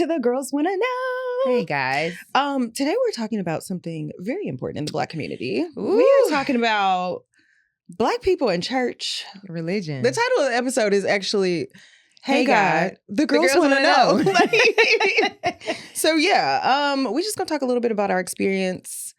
to the Girls Wanna Know. Hey guys. Today we're talking about something very important in the Black community. Ooh. We are talking about Black people in church. Religion. The title of the episode is actually Hey God, the girls Girls wanna Wanna know. Know. So yeah, we're just gonna talk a little bit about our experience,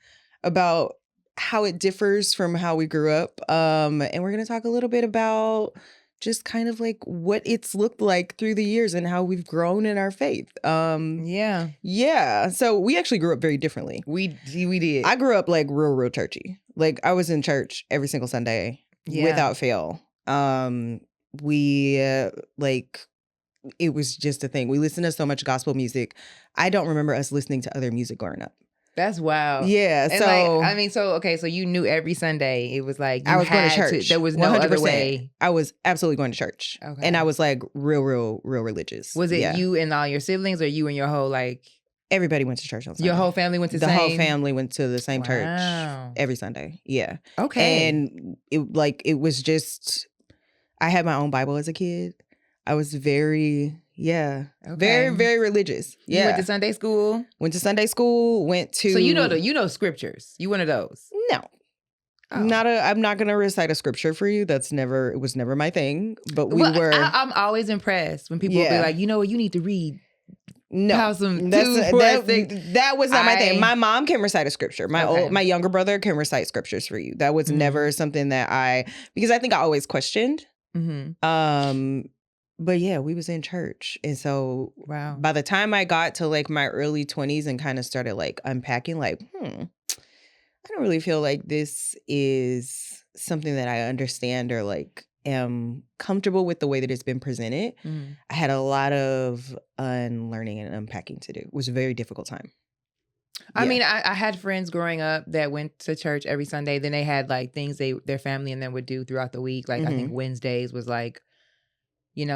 about how it differs from how we grew up. And we're gonna talk a little bit about just kind of like what it's looked like through the years and how we've grown in our faith. Yeah. So we actually grew up very differently. We did. I grew up like real churchy. Like I was in church every single Sunday without fail. It was just a thing. We listened to so much gospel music. I don't remember us listening to other music growing up. That's wild. Yeah. And so you knew every Sunday it was like I was going to church. There was no 100%. other way. I was absolutely going to church. Okay. And I was like real religious. Was it you and all your siblings, or you and your whole like? Everybody went to church on Sunday. Your whole family went to the whole family went to the same church every Sunday. Yeah. Okay. And it was just, I had my own Bible as a kid. I was very very religious. Yeah. You went to Sunday school? Went to Sunday school, So you know scriptures. You one of those? No. Oh. I'm not gonna recite a scripture for you. It was never my thing. But I'm always impressed when people will be like, you know what, you need to read. No, that was not my thing. My mom can recite a scripture. My younger brother can recite scriptures for you. That was never something that because I think I always questioned. Mm-hmm. But yeah, we was in church. And so by the time I got to like my early 20s and kind of started like unpacking, like, I don't really feel like this is something that I understand or like am comfortable with the way that it's been presented. I had a lot of unlearning and unpacking to do. It was a very difficult time. I mean, I had friends growing up that went to church every Sunday. Then they had like things their family and them would do throughout the week. Like I think Wednesdays was like,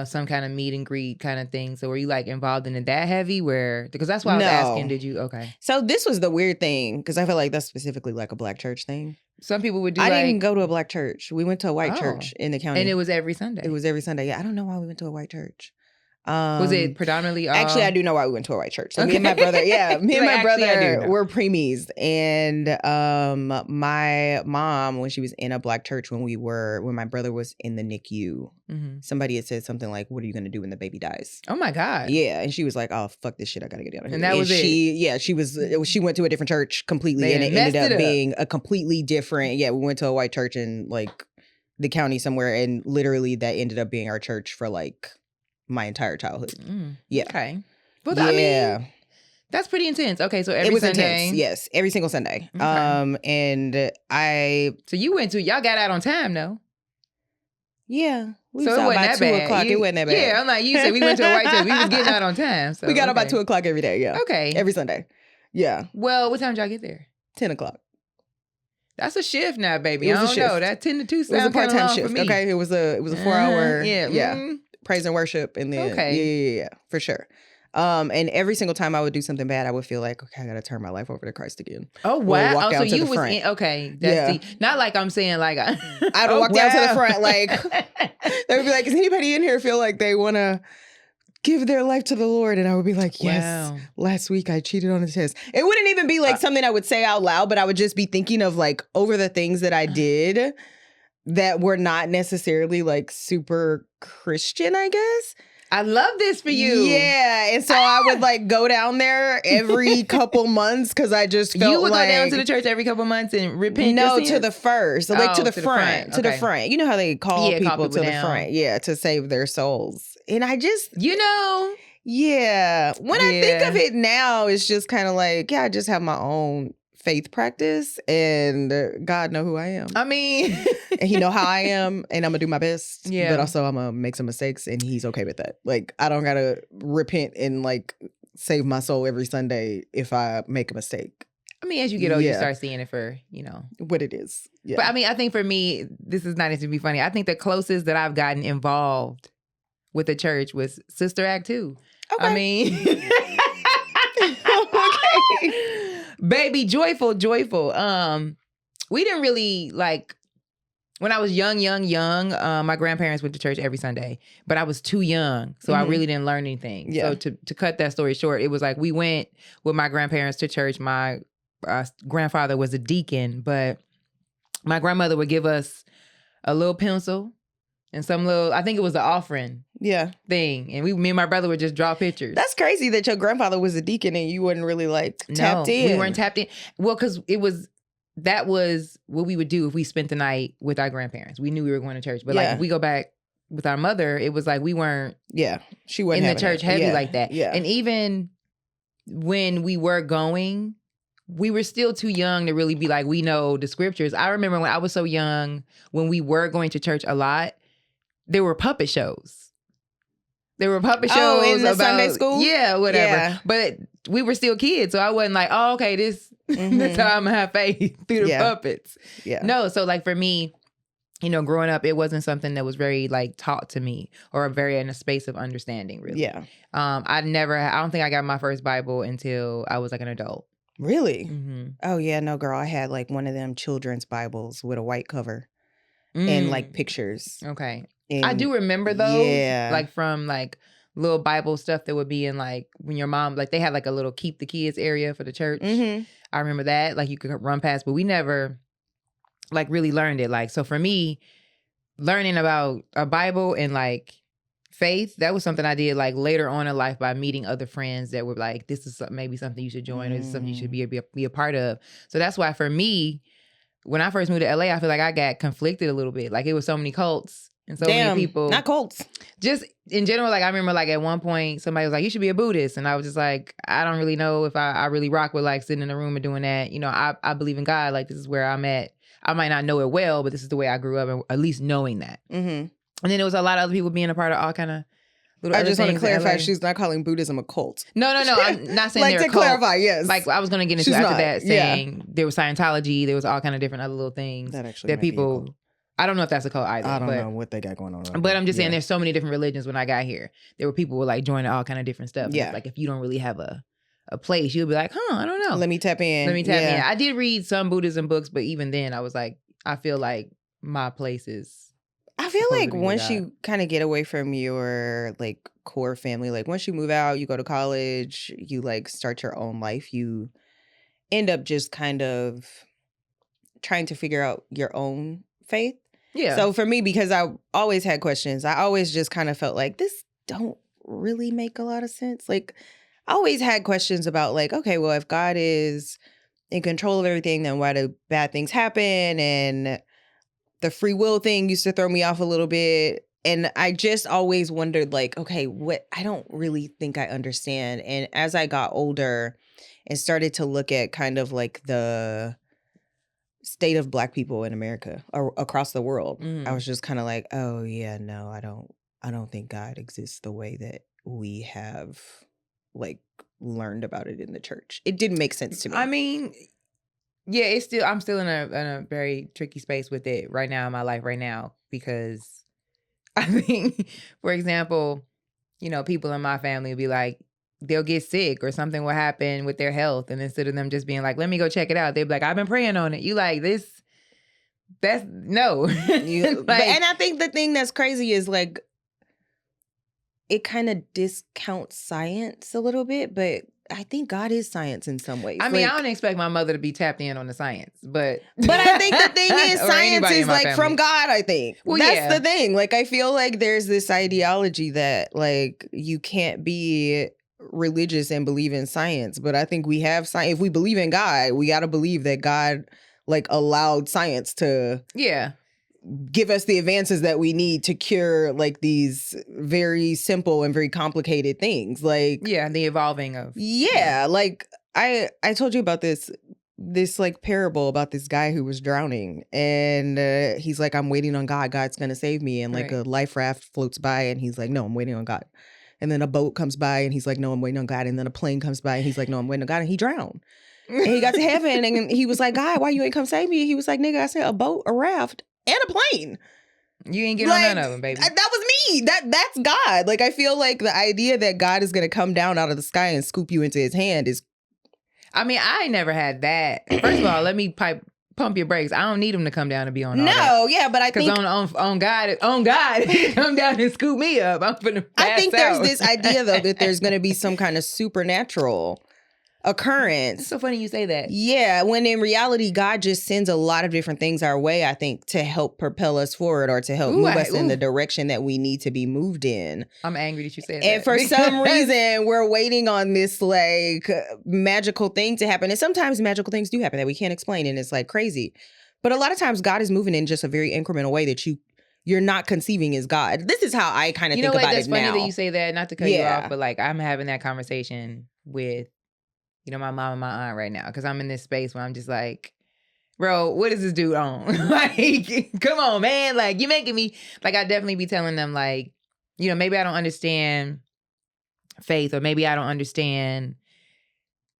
some kind of meet and greet kind of thing. So were you like involved in it that heavy because that's why I was asking, did you? Okay. So this was the weird thing because I feel like that's specifically like a Black church thing. Some people would do I didn't go to a Black church. We went to a white church in the county. And it was every Sunday? It was every Sunday. Yeah, I don't know why we went to a white church. Was it predominantly Actually, I do know why we went to a white church. So me and my brother, my brother were preemies. And my mom, when she was in a Black church when my brother was in the NICU, somebody had said something like, "What are you going to do when the baby dies?" Oh my God. Yeah. And she was like, "Oh, fuck this shit. I got to get out of here." And that was it. She went to a different church completely and it ended up being a completely different. Yeah, we went to a white church in like the county somewhere. And literally that ended up being our church for like my entire childhood. Yeah. Okay. Well, I mean, that's pretty intense. Okay, so every Sunday. Intense, yes, every single Sunday. Okay. So y'all got out on time though. Yeah. So it wasn't that bad. 2:00. It wasn't that bad. Yeah, I'm like, you said we went to a white church. We was getting out on time. So we got out by 2:00 every day. Yeah. Okay. Every Sunday. Yeah. Well, what time did y'all get there? 10:00. That's a shift now, baby. I don't know. That 10 to 2 sounds kind of long. It was a part-time shift. For me. Okay. It was a 4-hour. Yeah. Praise and worship. And then, yeah, for sure. And every single time I would do something bad, I would feel like, okay, I got to turn my life over to Christ again. Oh, wow. So you was okay. That's not like I'm saying like I would walk down to the front. Like they would be like, "Does anybody in here feel like they want to give their life to the Lord?" And I would be like, "Yes, last week I cheated on a test." It wouldn't even be like something I would say out loud, but I would just be thinking of like over the things that I did that were not necessarily like super Christian, I guess. I love this for you. Yeah. And so I would like go down there every couple months because I just felt you would like, go down to the church every couple months and repent. No, to the first. Like to the front. To the front. You know how they call people to the front. Yeah, to save their souls. And I just yeah. When I think of it now, it's just kind of like, I just have my own faith practice and God know who I am. I mean, and he know how I am and I'm gonna do my best. Yeah. But also I'm gonna make some mistakes and he's okay with that. Like I don't gotta repent and like save my soul every Sunday if I make a mistake. I mean, as you get older, you start seeing it for, what it is. Yeah. But I mean, I think for me, this is not even to be funny. I think the closest that I've gotten involved with the church was Sister Act 2. Okay. I mean, okay. Baby, joyful. We didn't really like when I was young, my grandparents went to church every Sunday, but I was too young, so I really didn't learn anything. Yeah. So to cut that story short, it was like we went with my grandparents to church. My grandfather was a deacon, but my grandmother would give us a little pencil and some little, I think it was the offering thing. And me and my brother would just draw pictures. That's crazy that your grandfather was a deacon and you wasn't really like tapped in. We weren't tapped in. Well, because that was what we would do if we spent the night with our grandparents. We knew we were going to church. But like if we go back with our mother, it was like we weren't she wasn't in the church heavy like that. Yeah. And even when we were going, we were still too young to really be like, we know the scriptures. I remember when I was so young, when we were going to church a lot, there were puppet shows. There were puppet shows in the Sunday school? Yeah, whatever. Yeah. But we were still kids, so I wasn't like, oh, okay, this that's how I'm gonna have faith through the puppets. Yeah. No, so like for me, growing up, it wasn't something that was very like taught to me or very in a space of understanding, really. Yeah. I don't think I got my first Bible until I was like an adult. Really? Mm-hmm. Oh yeah, no, girl. I had like one of them children's Bibles with a white cover and like pictures. Okay. And I do remember those. Yeah. Like from like little Bible stuff that would be in like when your mom, like they had like a little keep the kids area for the church. Mm-hmm. I remember that. Like you could run past, but we never like really learned it. Like, so for me, learning about a Bible and like faith, that was something I did like later on in life by meeting other friends that were like, this is maybe something you should join or this is something you should be a part of. So that's why for me, when I first moved to LA, I feel like I got conflicted a little bit. Like it was so many cults and so many people. Not cults. Just in general, like I remember like at one point somebody was like, you should be a Buddhist. And I was just like, I don't really know if I really rock with like sitting in a room and doing that. I believe in God. Like this is where I'm at. I might not know it well, but this is the way I grew up and at least knowing that. Mm-hmm. And then there was a lot of other people being a part of all kind of little I just want to clarify, she's not calling Buddhism a cult. No. I'm not saying like they're to clarify, yes. Like I was going to get into after that saying there was Scientology, there was all kind of different other little things that people, I don't know if that's a cult either. I don't know what they got going on. Right but now. I'm just saying there's so many different religions when I got here. There were people who were like joining all kind of different stuff. Yeah. Like if you don't really have a place, you'll be like, I don't know. Let me tap in. I did read some Buddhism books, but even then I was like, I feel like my place is. I feel like once you kind of get away from your like core family, like once you move out, you go to college, you like start your own life, you end up just kind of trying to figure out your own faith. Yeah. So for me, because I always had questions, I always just kind of felt like this don't really make a lot of sense. Like I always had questions about like, okay, well, if God is in control of everything, then why do bad things happen? And the free will thing used to throw me off a little bit. And I just always wondered like, okay, I don't really think I understand. And as I got older and started to look at kind of like the state of Black people in America or across the world, I was just kind of like, oh yeah, no, I don't think God exists the way that we have like learned about it in the church. It didn't make sense to me. I mean, yeah, I'm still in a very tricky space with it right now in my life right now, because I think, for example, people in my family will be like, they'll get sick or something will happen with their health. And instead of them just being like, let me go check it out, they'll be like, I've been praying on it. You like this? That's no. Like, and I think the thing that's crazy is like, it kind of discounts science a little bit, but I think God is science in some ways. I mean, I don't expect my mother to be tapped in on the science, but I think the thing is science is like from God, I think. Well, that's the thing. Like, I feel like there's this ideology that like you can't be religious and believe in science, but I think we have science. If we believe in God, we got to believe that God like allowed science to give us the advances that we need to cure like these very simple and very complicated things. Like the evolving of like I told you about this like parable about this guy who was drowning, and he's like, I'm waiting on God. God's gonna save me. And like a life raft floats by, and he's like, no, I'm waiting on God. And then a boat comes by, and he's like, no, I'm waiting on God. And then a plane comes by, and he's like, no, I'm waiting on God. And he drowned. And he got to heaven, and he was like, God, why you ain't come save me? He was like, nigga, I said a boat, a raft, and a plane. You ain't get on none of them, baby. That was me. That's God. Like, I feel like the idea that God is going to come down out of the sky and scoop you into his hand is... I mean, I never had that. First of all, let me pipe pump your brakes. I don't need him to come down and be on all that. No, yeah, but I think on God, come down and scoop me up. I'm finna pass I think out. there's this idea though that there's going to be some kind of supernatural occurrence. It's so funny you say that. Yeah, when in reality, God just sends a lot of different things our way, I think, to help propel us forward or to help move us in the direction that we need to be moved in. I'm angry that you said that. And for some reason, we're waiting on this like magical thing to happen. And sometimes magical things do happen that we can't explain, and it's like crazy. But a lot of times God is moving in just a very incremental way that you're not conceiving as God. This is how I kind of think about it now. That's funny that you say that, not to cut you off, but like I'm having that conversation with my mom and my aunt right now, because I'm in this space where I'm just like, bro, what is this dude on? Like, come on, man. Like, you making me, like, I definitely be telling them, like, maybe I don't understand faith, or maybe I don't understand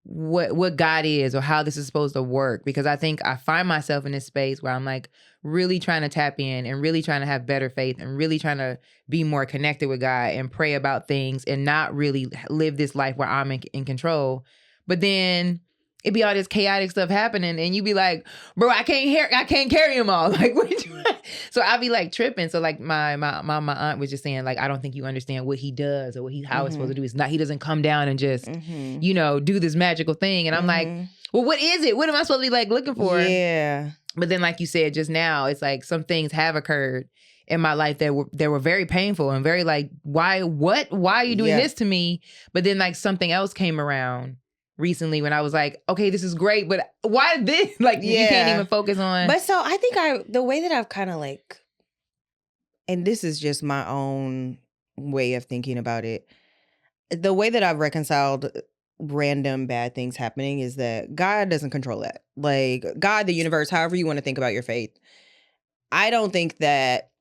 what God is or how this is supposed to work, because I think I find myself in this space where I'm like really trying to tap in and really trying to have better faith and really trying to be more connected with God and pray about things and not really live this life where I'm in control. But then it'd be all this chaotic stuff happening, and you be like, bro, I can't carry them all. Like, what you So I'd be like tripping. So like my aunt was just saying, like, I don't think you understand what he does or how it's supposed to do. It's not, he doesn't come down and just, do this magical thing. And I'm like, well, what is it? What am I supposed to be like looking for? Yeah. But then, like you said just now, it's like some things have occurred in my life that were very painful and very like, why are you doing this to me? But then like something else came around recently when I was like, okay, this is great, but why this? Like, you can't even focus on. But so I think the way that I've kind of like, and this is just my own way of thinking about it, the way that I've reconciled random bad things happening is that God doesn't control that. Like, God, the universe, however you want to think about your faith, I don't think that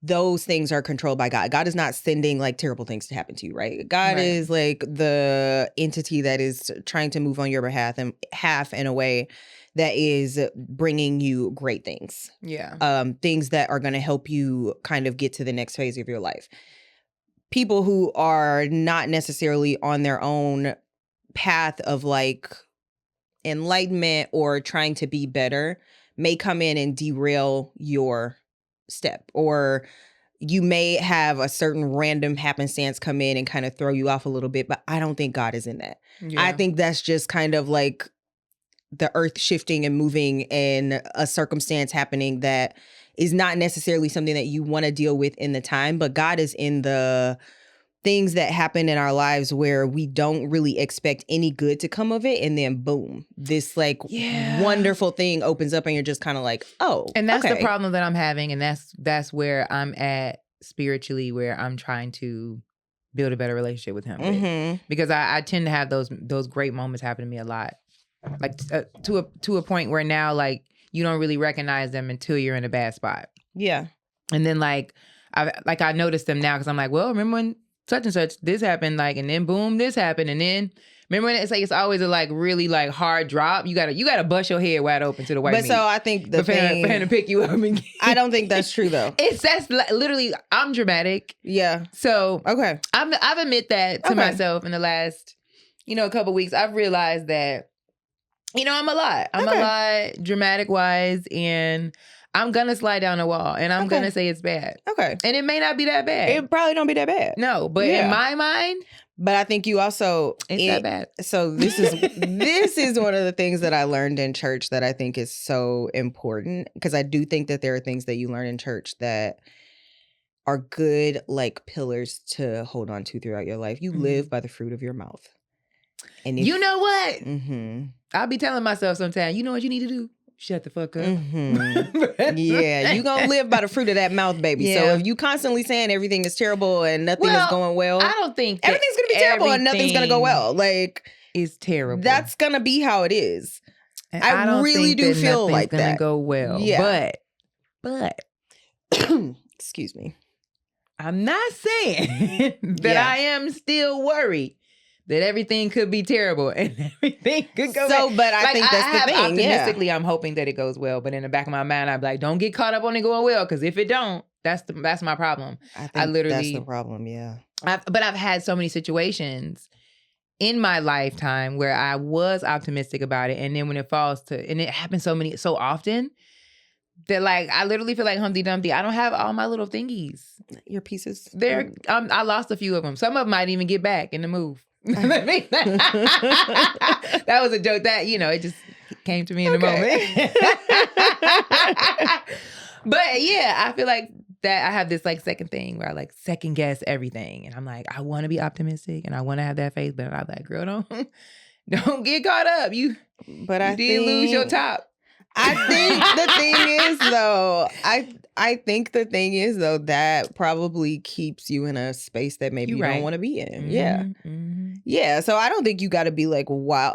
those things are controlled by God. God is not sending like terrible things to happen to you, right? God is like the entity that is trying to move on your behalf in a way that is bringing you great things. Yeah. Things that are going to help you kind of get to the next phase of your life. People who are not necessarily on their own path of like enlightenment or trying to be better may come in and derail your step, or you may have a certain random happenstance come in and kind of throw you off a little bit, but I don't think God is in that. Yeah. I think that's just kind of like the earth shifting and moving and a circumstance happening that is not necessarily something that you want to deal with in the time, but God is in the things that happen in our lives where we don't really expect any good to come of it, and then boom, this like wonderful thing opens up and you're just kind of like, oh. And that's the problem that I'm having, and that's where I'm at spiritually, where I'm trying to build a better relationship with him. Because I tend to have those great moments happen to me a lot. Like to a point where now like you don't really recognize them until you're in a bad spot. Yeah. And then like I notice them now because I'm like, well, remember when such and such, this happened, like, and then boom, this happened, and then remember when it's like it's always a like really like hard drop. You gotta bust your head wide open to the white meat. But so I think the thing for him to pick you up and I don't think that's true though. That's literally I'm dramatic. Yeah. So okay, I've admit that to myself in the last a couple weeks. I've realized that I'm a lot. I'm a lot dramatic wise, and I'm going to slide down the wall, and I'm going to say it's bad. Okay. And it may not be that bad. It probably don't be that bad. No, but in my mind. But I think you also. It's that bad. So this is one of the things that I learned in church that I think is so important, because I do think that there are things that you learn in church that are good like pillars to hold on to throughout your life. You live by the fruit of your mouth. And you know what? I'll be telling myself sometimes, you know what you need to do? Shut the fuck up. Yeah, you gonna live by the fruit of that mouth, baby. Yeah. So if you constantly saying everything is terrible and nothing is going well, I don't think everything's gonna be terrible and nothing's gonna go well. Like, it's terrible. That's gonna be how it is. And I don't really do feel like gonna go well. Yeah. But excuse me. I'm not saying that I am still worried that everything could be terrible and everything could go bad. But I think that's the thing. Optimistically, I'm hoping that it goes well. But in the back of my mind, I'm like, don't get caught up on it going well, because if it don't, that's my problem. I think that's the problem. Yeah. But I've had so many situations in my lifetime where I was optimistic about it, and then when it falls to, and it happens so often that like I literally feel like Humpty Dumpty. I don't have all my little thingies. Your pieces. There, I lost a few of them. Some of them might even get back in the move. That was a joke that, it just came to me in the moment. But yeah, I feel like that I have this like second thing where I like second guess everything. And I'm like, I want to be optimistic and I want to have that faith, but I'm like, girl, don't get caught up. You did lose your top. I think the thing is though, I think the thing is though, that probably keeps you in a space that maybe you don't want to be in. Yeah. Mm-hmm. Yeah. So I don't think you got to be like, wow.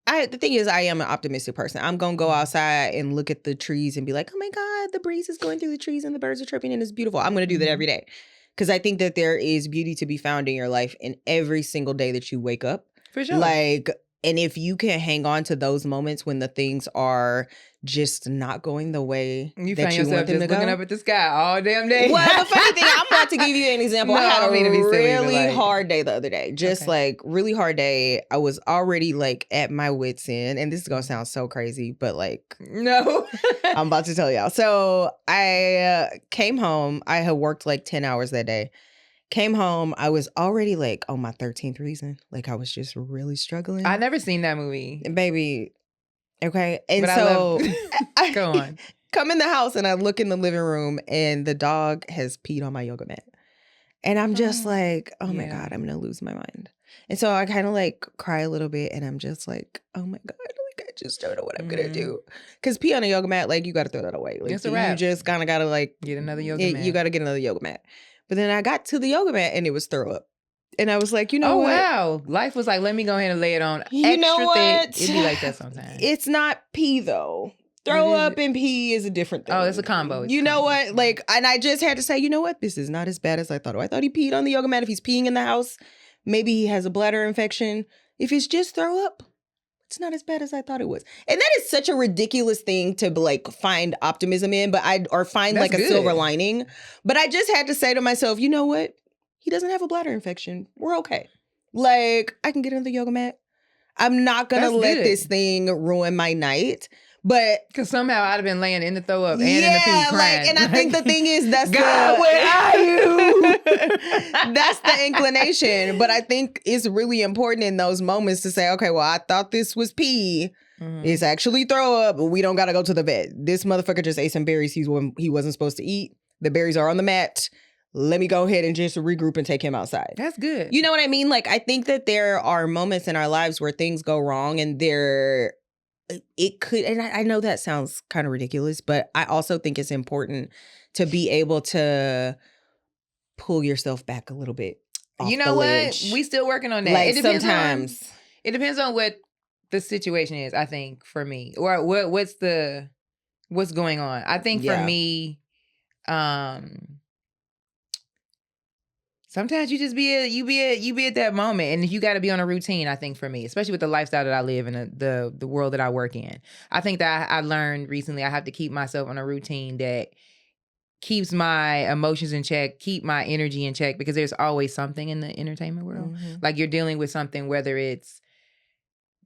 The thing is, I am an optimistic person. I'm going to go outside and look at the trees and be like, oh my God, the breeze is going through the trees and the birds are chirping and it's beautiful. I'm going to do that every day. Because I think that there is beauty to be found in your life in every single day that you wake up. For sure. And if you can hang on to those moments when the things are just not going the way you that find you yourself want them just to looking go. up at the sky all damn day. Well, the funny thing, I'm about to give you an example. No, I had a really like... hard day the other day. Just like really hard day. I was already like at my wit's end. And this is going to sound so crazy, but like, no, I'm about to tell y'all. So I came home. I had worked like 10 hours that day. Came home, I was already like on my 13th reason. Like I was just really struggling. I never seen that movie. Baby. Okay. And but so I go on. Come in the house and I look in the living room and the dog has peed on my yoga mat. And I'm just like, oh my God, I'm going to lose my mind. And so I kind of like cry a little bit and I'm just like, oh my God, like I just don't know what I'm going to do. Because pee on a yoga mat, like you got to throw that away. Like it's a wrap. You just kind of got to like get another yoga mat. You got to get another yoga mat. But then I got to the yoga mat and it was throw up. And I was like, what? Wow. Life was like, let me go ahead and lay it on extra thick. It'd be like that sometimes. It's not pee though. Throw up and pee is a different thing. Oh, it's a combo. You know what? Like, and I just had to say, you know what? This is not as bad as I thought. I thought he peed on the yoga mat. If he's peeing in the house, maybe he has a bladder infection. If it's just throw up, it's not as bad as I thought it was. And that is such a ridiculous thing to like find optimism in, or find That's like good. A silver lining. But I just had to say to myself, you know what? He doesn't have a bladder infection. We're okay. Like, I can get on the yoga mat. I'm not going to let this thing ruin my night. But because somehow I'd have been laying in the throw up and in the pee crying. And I think the thing is that's God, where are you? That's the inclination. But I think it's really important in those moments to say, okay, well, I thought this was pee. Mm-hmm. It's actually throw up. We don't got to go to the vet. This motherfucker just ate some berries he wasn't supposed to eat. The berries are on the mat. Let me go ahead and just regroup and take him outside. That's good. You know what I mean? Like, I think that there are moments in our lives where things go wrong and it could, and I know that sounds kind of ridiculous, but I also think it's important to be able to pull yourself back a little bit. You know what? We still working on that. Like it depends on what the situation is, I think, for me. Or what's going on. I think for me, sometimes you just be at that moment, and you got to be on a routine. I think for me, especially with the lifestyle that I live and the world that I work in, I think that I learned recently I have to keep myself on a routine that keeps my emotions in check, keep my energy in check, because there's always something in the entertainment world. Mm-hmm. Like you're dealing with something, whether it's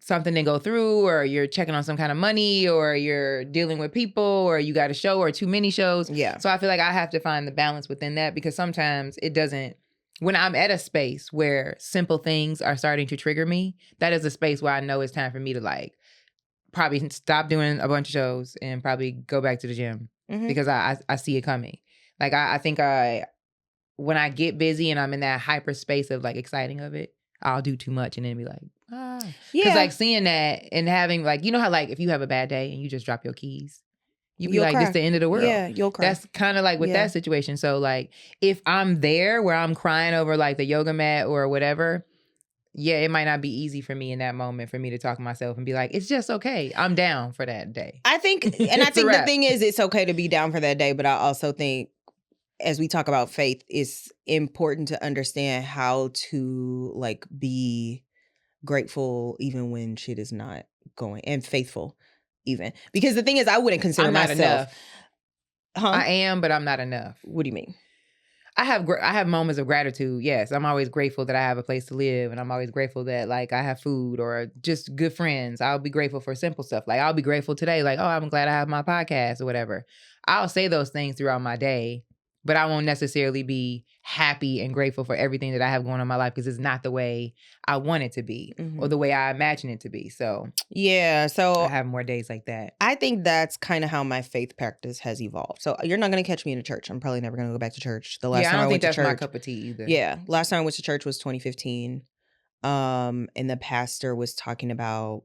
something to go through, or you're checking on some kind of money, or you're dealing with people, or you got a show or too many shows. Yeah. So I feel like I have to find the balance within that, because sometimes it doesn't. When I'm at a space where simple things are starting to trigger me, that is a space where I know it's time for me to like probably stop doing a bunch of shows and probably go back to the gym, because I see it coming. Like I think when I get busy and I'm in that hyper space of like exciting of it, I'll do too much and then be like, because like seeing that and having like, you know how like if you have a bad day and you just drop your keys, you'll be like, this is the end of the world. Yeah, you'll cry. That's kind of like with that situation. So like, if I'm there where I'm crying over like the yoga mat or whatever, it might not be easy for me in that moment for me to talk to myself and be like, it's just okay. I'm down for that day. I think, and I think the thing is, it's okay to be down for that day. But I also think, as we talk about faith, it's important to understand how to like be grateful even when shit is not going, and faithful. Even because the thing is, I wouldn't consider myself. I am, but I'm not enough. What do you mean? I have moments of gratitude. Yes, I'm always grateful that I have a place to live, and I'm always grateful that like I have food or just good friends. I'll be grateful for simple stuff. Like I'll be grateful today, like, oh, I'm glad I have my podcast or whatever. I'll say those things throughout my day, but I won't necessarily be happy and grateful for everything that I have going on in my life because it's not the way I want it to be or the way I imagine it to be. So yeah, so I have more days like that. I think that's kind of how my faith practice has evolved. So you're not going to catch me in a church. I'm probably never going to go back to church. The last time I went to church, I don't think that's my cup of tea either. Yeah, last time I went to church was 2015. And the pastor was talking about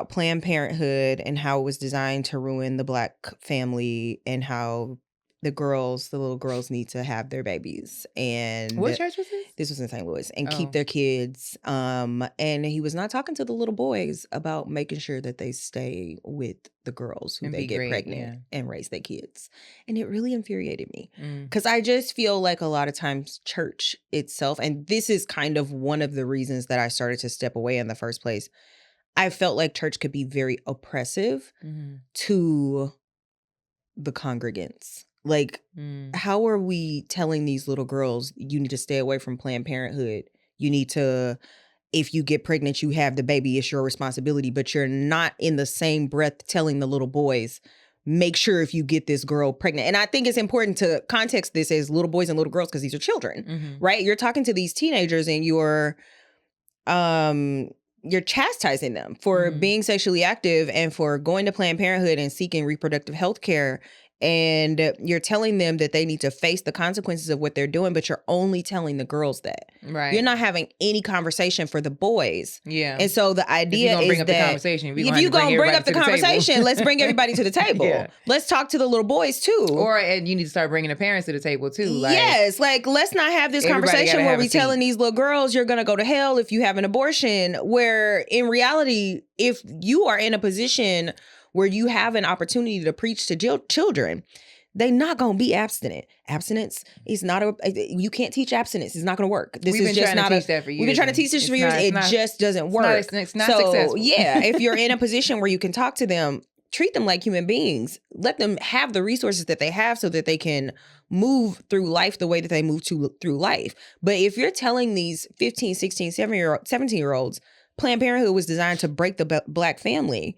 Planned Parenthood and how it was designed to ruin the Black family and how the little girls need to have their babies. And what church was this? This was in St. Louis, and keep their kids. And he was not talking to the little boys about making sure that they stay with the girls who they get pregnant and raise their kids. And it really infuriated me because I just feel like a lot of times church itself, and this is kind of one of the reasons that I started to step away in the first place. I felt like church could be very oppressive to the congregants. Like, how are we telling these little girls, you need to stay away from Planned Parenthood? You need to, if you get pregnant, you have the baby, it's your responsibility. But you're not in the same breath telling the little boys, make sure if you get this girl pregnant. And I think it's important to context this as little boys and little girls because these are children, right? You're talking to these teenagers and you're chastising them for being sexually active and for going to Planned Parenthood and seeking reproductive health care. And you're telling them that they need to face the consequences of what they're doing, but you're only telling the girls that. Right. You're not having any conversation for the boys. Yeah. And so the idea is that if you're going to bring up the conversation, let's bring everybody to the table. Yeah. Let's talk to the little boys too. And you need to start bringing the parents to the table too. Like, yes. Like, let's not have this conversation where we telling these little girls you're going to go to hell if you have an abortion, where in reality, if you are in a position where you have an opportunity to preach to children, they're not going to be abstinent. Abstinence is not you can't teach abstinence. It's not going to work. We've been trying to teach this for years. It just doesn't work. It's not successful. Yeah, if you're in a position where you can talk to them, treat them like human beings. Let them have the resources that they have so that they can move through life the way that they move through life. But if you're telling these 15, 16, 17-year-olds, Planned Parenthood was designed to break the Black family,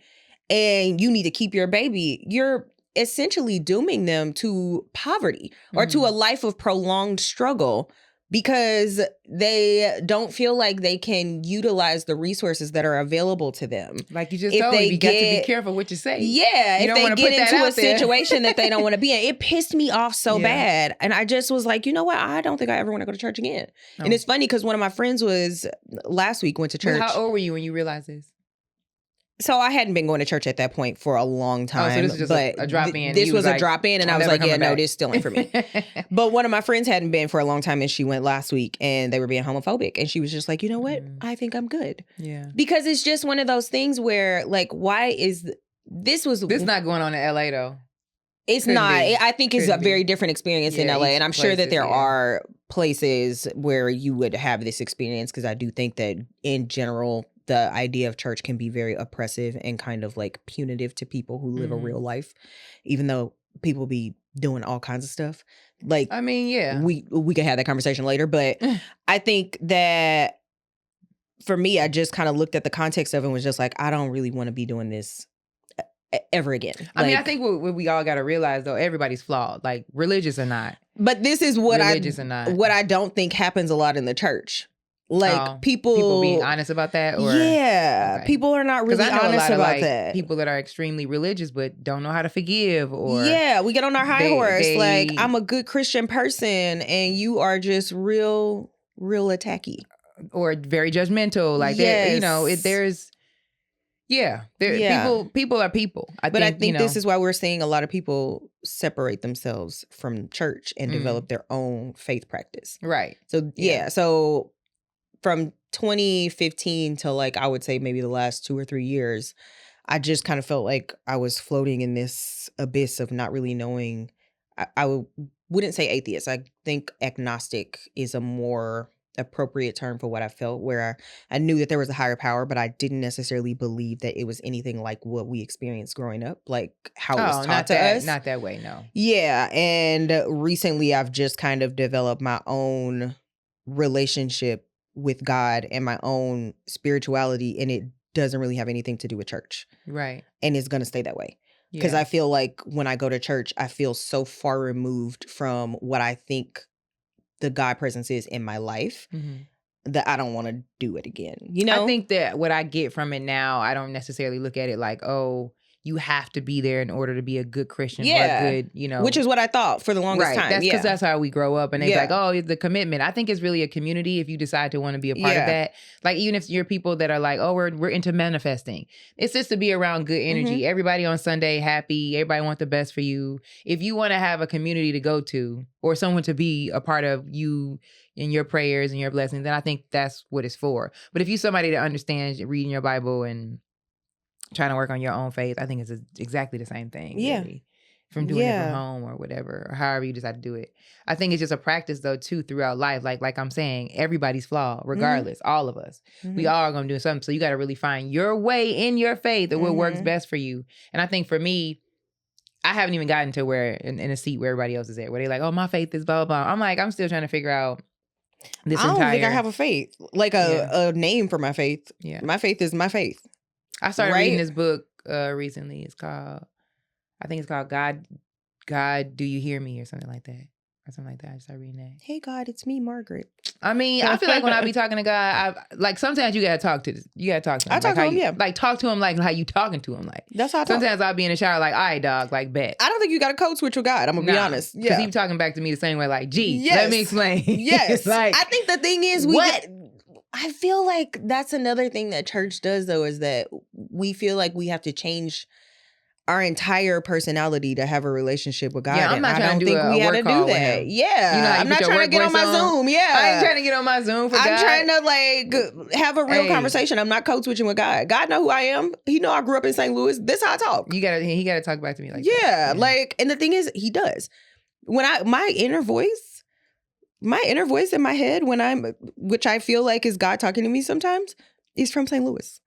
and you need to keep your baby, you're essentially dooming them to poverty or to a life of prolonged struggle because they don't feel like they can utilize the resources that are available to them. Like you just told me, you got to be careful what you say. Yeah, if they get into a situation that they don't want to be in. It pissed me off so bad. And I just was like, you know what? I don't think I ever want to go to church again. Oh. And it's funny because one of my friends last week went to church. How old were you when you realized this? So I hadn't been going to church at that point for a long time. Oh, so this was just a drop-in. This was a drop-in, and I was like, yeah, no, this still ain't for me. But one of my friends hadn't been for a long time, and she went last week, and they were being homophobic. And she was just like, you know what? I think I'm good. Yeah. Because it's just one of those things where, like, why is... This not going on in L.A., though. It's not. I think it's a very different experience in LA. And I'm sure that there are places where you would have this experience, because I do think that in general, the idea of church can be very oppressive and kind of like punitive to people who live a real life, even though people be doing all kinds of stuff. Like, I mean, yeah, we can have that conversation later. But I think that for me, I just kind of looked at the context of it and was just like, I don't really want to be doing this ever again. I mean, I think what we all got to realize, though, everybody's flawed, like religious or not. But this is what I don't think happens a lot in the church. Like people being honest about that, or people are not really honest about that. People that are extremely religious but don't know how to forgive, or we get on our high horse. Like, I'm a good Christian person, and you are just real attacky or very judgmental. Like, people are people. I think this is why we're seeing a lot of people separate themselves from church and develop their own faith practice. Right. So so from 2015 to, like, I would say maybe the last 2 or 3 years, I just kind of felt like I was floating in this abyss of not really knowing. I wouldn't say atheist. I think agnostic is a more appropriate term for what I felt, where I knew that there was a higher power, but I didn't necessarily believe that it was anything like what we experienced growing up, like how it was taught to us. Not that way, no. Yeah, and recently I've just kind of developed my own relationship with God and my own spirituality, and it doesn't really have anything to do with church. Right. And it's going to stay that way. Because I feel like when I go to church, I feel so far removed from what I think the God presence is in my life that I don't want to do it again. You know? I think that what I get from it now, I don't necessarily look at it like, oh, you have to be there in order to be a good Christian or a good, you know. Which is what I thought for the longest time. That's because that's how we grow up. And they're like, oh, the commitment. I think it's really a community if you decide to want to be a part of that. Like, even if you're people that are like, oh, we're into manifesting. It's just to be around good energy. Everybody on Sunday happy. Everybody want the best for you. If you want to have a community to go to or someone to be a part of you in your prayers and your blessings, then I think that's what it's for. But if you're somebody that understands reading your Bible and trying to work on your own faith, I think it's exactly the same thing. Really, from doing it from home or whatever, or however you decide to do it. I think it's just a practice though too throughout life. Like I'm saying, everybody's flawed, regardless. All of us, we all are gonna do something. So you got to really find your way in your faith and what works best for you. And I think for me, I haven't even gotten to where in a seat where everybody else is at, where they're like, oh, my faith is blah blah blah. I'm like, I'm still trying to figure out this I don't think I have a faith, like a name for my faith. Yeah, my faith is my faith. I started reading this book recently. It's called, I think it's called God, Do You Hear Me or something like that. Or something like that. I started reading that. Hey God, it's me, Margaret. I mean, I feel like when I be talking to God, like sometimes you gotta talk to him. I talk to him, Like talk to him like how you talking to him. Like that's how I talk. Sometimes I'll be in the shower like, all right, dog, like bet. I don't think you got a code switch with God. I'm gonna be honest. Because he be talking back to me the same way, like, gee, let me explain. Yes. Like, I think the thing is I feel like that's another thing that church does though, is that we feel like we have to change our entire personality to have a relationship with God. Yeah, I'm not trying to do we had to do that. Yeah. You know, I'm not trying to get on my Zoom. Yeah. I ain't trying to get on my Zoom for God. I'm trying to like have a real conversation. I'm not code switching with God. God know who I am. He know I grew up in St. Louis. This how I talk. He gotta talk back to me like that. Yeah. Like, and the thing is, he does. When my inner voice in my head, which I feel like is God talking to me sometimes, is from St. Louis.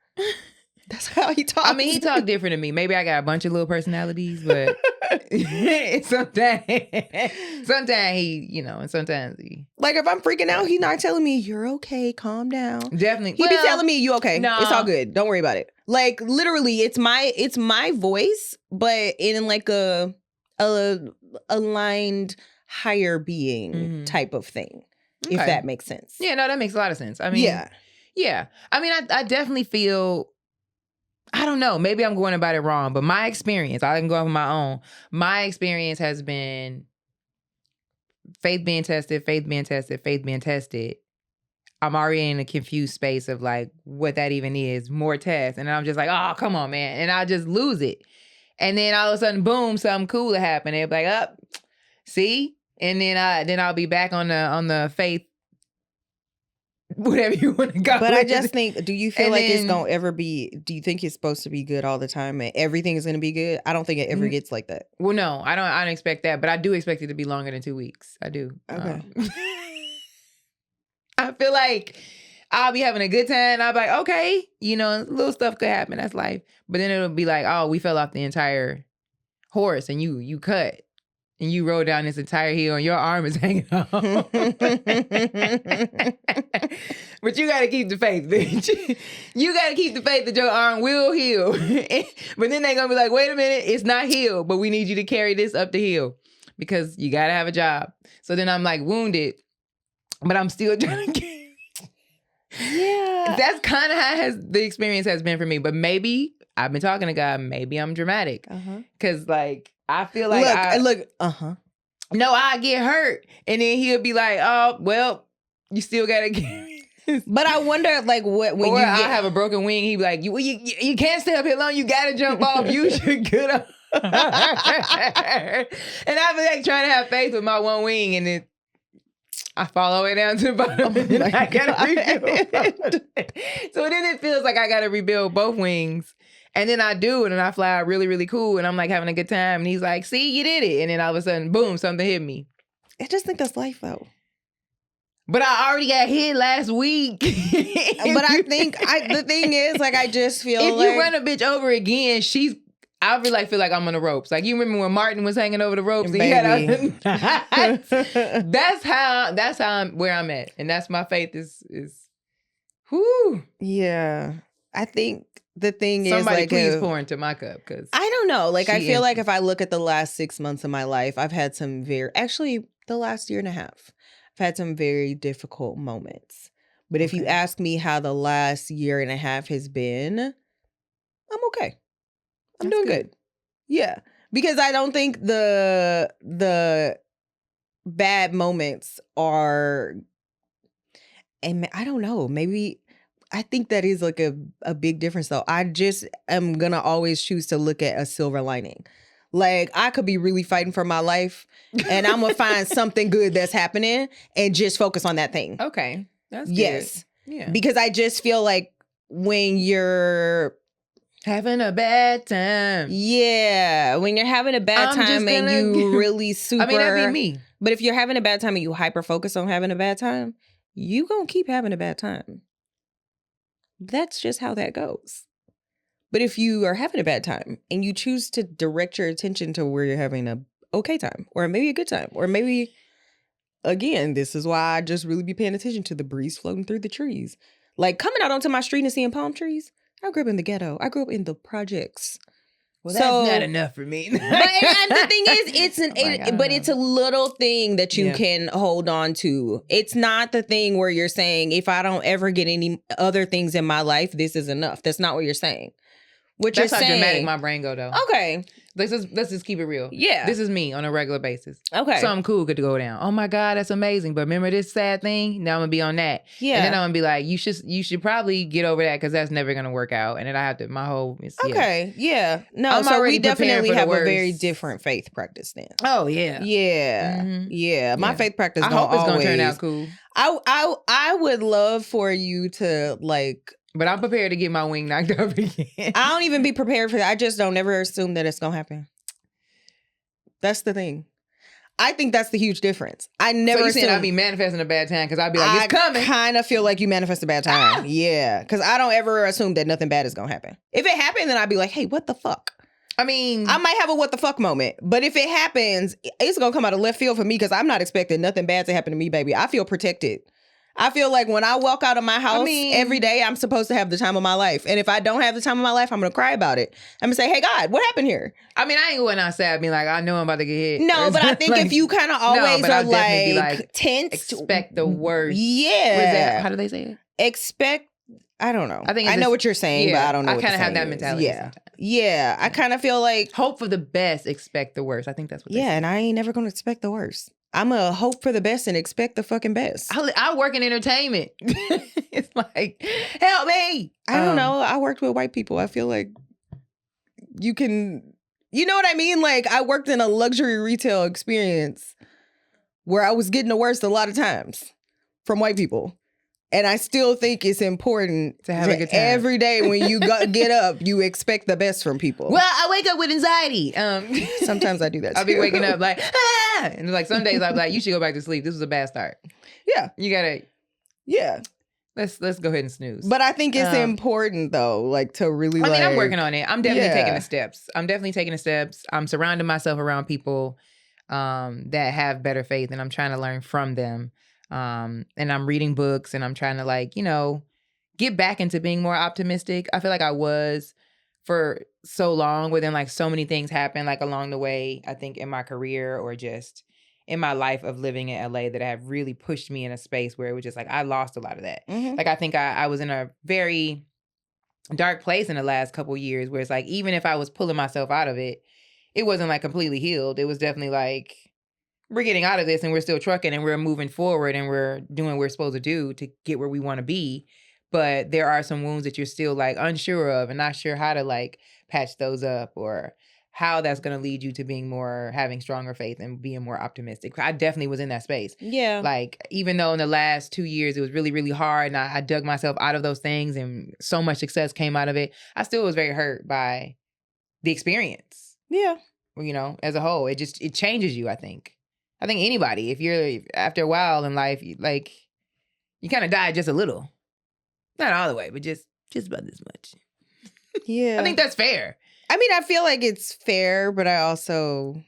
That's how he talks. I mean, he talk different to me. Maybe I got a bunch of little personalities, but sometimes he, you know, and sometimes he. Like if I'm freaking out, he's not telling me, you're okay, calm down. Definitely. He be telling me, you okay. No. It's all good. Don't worry about it. Like literally, it's my voice, but in like a aligned higher being type of thing. Okay. If that makes sense. Yeah, no, that makes a lot of sense. I mean, yeah. I mean, I definitely feel, I don't know, maybe I'm going about it wrong, but my experience, I can go off on my own. My experience has been faith being tested. I'm already in a confused space of like what that even is, more tests. And I'm just like, oh, come on, man. And I'll just lose it. And then all of a sudden, boom, something cool will happen. They'll be like, see? And then I'll be back on the faith, whatever you want to go. But I just think, do you feel like it's gonna ever be? Do you think it's supposed to be good all the time and everything is gonna be good? I don't think it ever gets like that. Well, no, I don't expect that, but I do expect it to be longer than 2 weeks. I do. Okay. I feel like I'll be having a good time. I'll be like, okay, you know, little stuff could happen. That's life. But then it'll be like, oh, we fell off the entire horse and you cut. And you rode down this entire hill and your arm is hanging off. But you got to keep the faith, bitch. You got to keep the faith that your arm will heal. But then they're going to be like, wait a minute, it's not healed, but we need you to carry this up the hill because you got to have a job. So then I'm like wounded, but I'm still trying to get. Yeah. That's kind of how the experience has been for me. But maybe I've been talking to God. Maybe I'm dramatic. Because like, I feel like No, I get hurt. And then he'll be like, oh, well, you still got to get But I wonder, like, when I have a broken wing, he'd be like, you can't stay up here long. You got to jump off. You should get up. And I'd be like trying to have faith with my one wing. And then I fall all the way down to the bottom. And I got to rebuild. So then it feels like I got to rebuild both wings. And then I do it and I fly out really, really cool. And I'm like having a good time. And he's like, see, you did it. And then all of a sudden, boom, something hit me. I just think that's life though. But I already got hit last week. But I think the thing is, like, I just feel if like you run a bitch over again, I feel like I'm on the ropes. Like, you remember when Martin was hanging over the ropes? Baby. That's how where I'm at. And that's my faith is whoo. Yeah. I think the thing Somebody is, like, please pour into my cup, because I don't know. Like, I feel like if I look at the last 6 months of my life, I've had some actually the last year and a half, I've had some very difficult moments. But if you ask me how the last year and a half has been, I'm okay. I'm doing good. Yeah. Because I don't think the bad moments are, and I don't know, maybe I think that is like a big difference though. I just am gonna always choose to look at a silver lining. Like, I could be really fighting for my life and I'm gonna find something good that's happening and just focus on that thing. Okay. That's good. Yes. Yeah. Because I just feel like when you're having a bad time. Yeah. When you're having a bad time and you really super. I mean, that'd be me. But if you're having a bad time and you hyper focus on having a bad time, you gonna keep having a bad time. That's just how that goes. But if you are having a bad time and you choose to direct your attention to where you're having a okay time, or maybe a good time, or maybe, again, this is why I just really be paying attention to the breeze floating through the trees. Like, coming out onto my street and seeing palm trees. I grew up in the ghetto. I grew up in the projects. Well, that's not enough for me. But and the thing is, it's a little thing that you can hold on to. It's not the thing where you're saying, if I don't ever get any other things in my life, this is enough. That's not what you're saying. That's how dramatic my brain go, though. Okay. Let's just keep it real. Yeah. This is me on a regular basis. Okay. Something cool could go down. Oh my God, that's amazing. But remember this sad thing? Now I'm gonna be on that. Yeah. And then I'm gonna be like, you should probably get over that, because that's never gonna work out. And then I have to, okay. Yeah. No, so we definitely have a very different faith practice then. Oh yeah. Yeah. Mm-hmm. Yeah. My faith practice I hope it's gonna turn out cool. I would love for you to, like, but I'm prepared to get my wing knocked off again. I don't even be prepared for that. I just don't ever assume that it's going to happen. That's the thing. I think that's the huge difference. I never assume. So you I'd be manifesting a bad time because I'd be like, it's coming. I kind of feel like you manifest a bad time. Yeah. Because I don't ever assume that nothing bad is going to happen. If it happened, then I'd be like, hey, what the fuck? I mean, I might have a what the fuck moment. But if it happens, it's going to come out of left field for me, because I'm not expecting nothing bad to happen to me, baby. I feel protected. I feel like when I walk out of my house every day, I'm supposed to have the time of my life. And if I don't have the time of my life, I'm going to cry about it. I'm going to say, hey, God, what happened here? I mean, I ain't going outside being like, I know I'm about to get hit. No, but I think like, if you kind of always are like tense. Expect the worst. Yeah. How do they say it? Expect, I don't know. I know what you're saying, but I don't know what I kind of have that mentality. Yeah. Yeah. I kind of feel like. Hope for the best, expect the worst. I think that's what they say. And I ain't never going to expect the worst. I'm going to hope for the best and expect the fucking best. I work in entertainment. It's like, help me. I don't know. I worked with white people. I feel like you can, you know what I mean? Like, I worked in a luxury retail experience where I was getting the worst a lot of times from white people. And I still think it's important to have a good time. Every day when you get up, you expect the best from people. Well, I wake up with anxiety. Sometimes I do that too. I'll be waking up like, ah! And like some days I'm like, you should go back to sleep. This was a bad start. Yeah. You gotta. Yeah. Let's go ahead and snooze. But I think it's important though, like to really I mean, I'm working on it. I'm definitely taking the steps. I'm surrounding myself around people that have better faith, and I'm trying to learn from them. And I'm reading books, and I'm trying to, like, you know, get back into being more optimistic. I feel like I was for so long, but then like so many things happened like along the way, I think in my career or just in my life of living in LA, that have really pushed me in a space where it was just like, I lost a lot of that. Mm-hmm. Like, I think I was in a very dark place in the last couple years where it's like, even if I was pulling myself out of it, it wasn't like completely healed. It was definitely like, we're getting out of this and we're still trucking and we're moving forward and we're doing what we're supposed to do to get where we want to be. But there are some wounds that you're still like unsure of and not sure how to like patch those up or how that's going to lead you to being more, having stronger faith and being more optimistic. I definitely was in that space. Yeah. Like, even though in the last 2 years it was really, really hard and I dug myself out of those things and so much success came out of it, I still was very hurt by the experience. Yeah. You know, as a whole, it changes you, I think. I think anybody, if you're after a while in life, like You kind of die just a little. Not all the way, but just about this much. Yeah. I think that's fair. I mean, I feel like it's fair, but I also,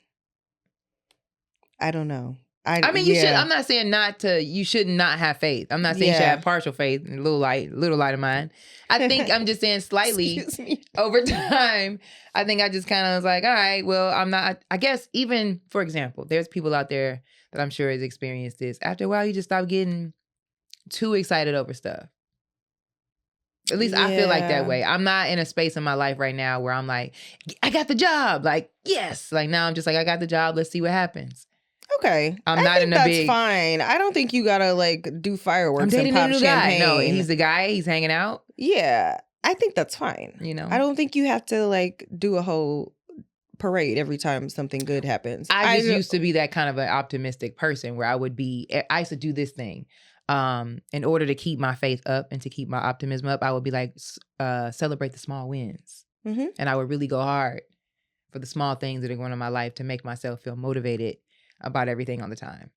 I don't know. I mean, you should. I'm not saying you should not have faith. I'm not saying you should have partial faith, a little light of mine. I think I'm just saying slightly over time. I think I just kind of was like, all right, well, I'm not, I guess even, for example, there's people out there that I'm sure has experienced this. After a while, you just stop getting too excited over stuff. At least I feel like that way. I'm not in a space in my life right now where I'm like, I got the job. Like, yes. Like now I'm just like, I got the job. Let's see what happens. Okay. That's fine. I don't think you gotta like do fireworks. I'm dating and pop a new champagne. Guy. No, he's the guy. He's hanging out. Yeah. I think that's fine. You know? I don't think you have to like do a whole parade every time something good happens. I used to be that kind of an optimistic person where I used to do this thing. In order to keep my faith up and to keep my optimism up, I would be like, celebrate the small wins. Mm-hmm. And I would really go hard for the small things that are going on in my life to make myself feel motivated about everything all the time.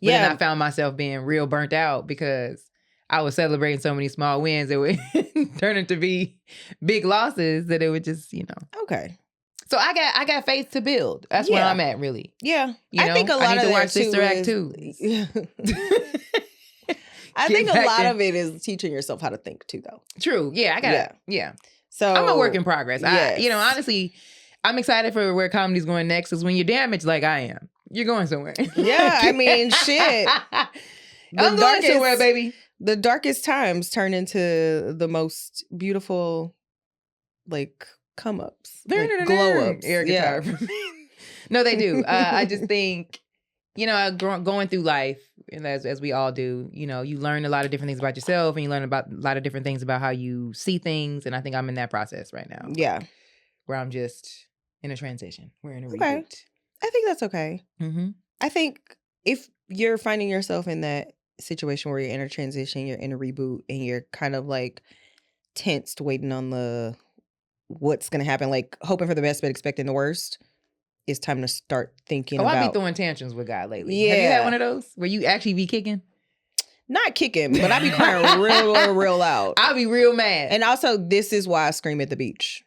But then I found myself being real burnt out because I was celebrating so many small wins that would turn into be big losses that it would just, Okay. So I got faith to build. That's where I'm at, really. Yeah. I think a lot I need of to watch Sister Act 2. I think a lot of it is teaching yourself how to think too, though. True. Yeah, I got it. Yeah. So I'm a work in progress. Yes. Honestly, I'm excited for where comedy's going next because when you're damaged like I am, you're going somewhere. Yeah, I mean, shit. I'm going somewhere, baby. The darkest times turn into the most beautiful, like, come-ups. Like, glow-ups. Yeah. No, they do. I just think, going through life, and as we all do, you learn a lot of different things about yourself and you learn about a lot of different things about how you see things. And I think I'm in that process right now. Yeah. Where I'm just in a transition. We're in a reboot. Okay. I think that's okay. Mm-hmm. I think if you're finding yourself in that situation where you're in a transition, you're in a reboot, and you're kind of like tensed, waiting on what's going to happen, like hoping for the best but expecting the worst, it's time to start thinking about... I be throwing tantrums with God lately. Yeah. Have you had one of those where you actually be kicking? Not kicking, but I be crying real loud. I'll be real mad. And also, this is why I scream at the beach.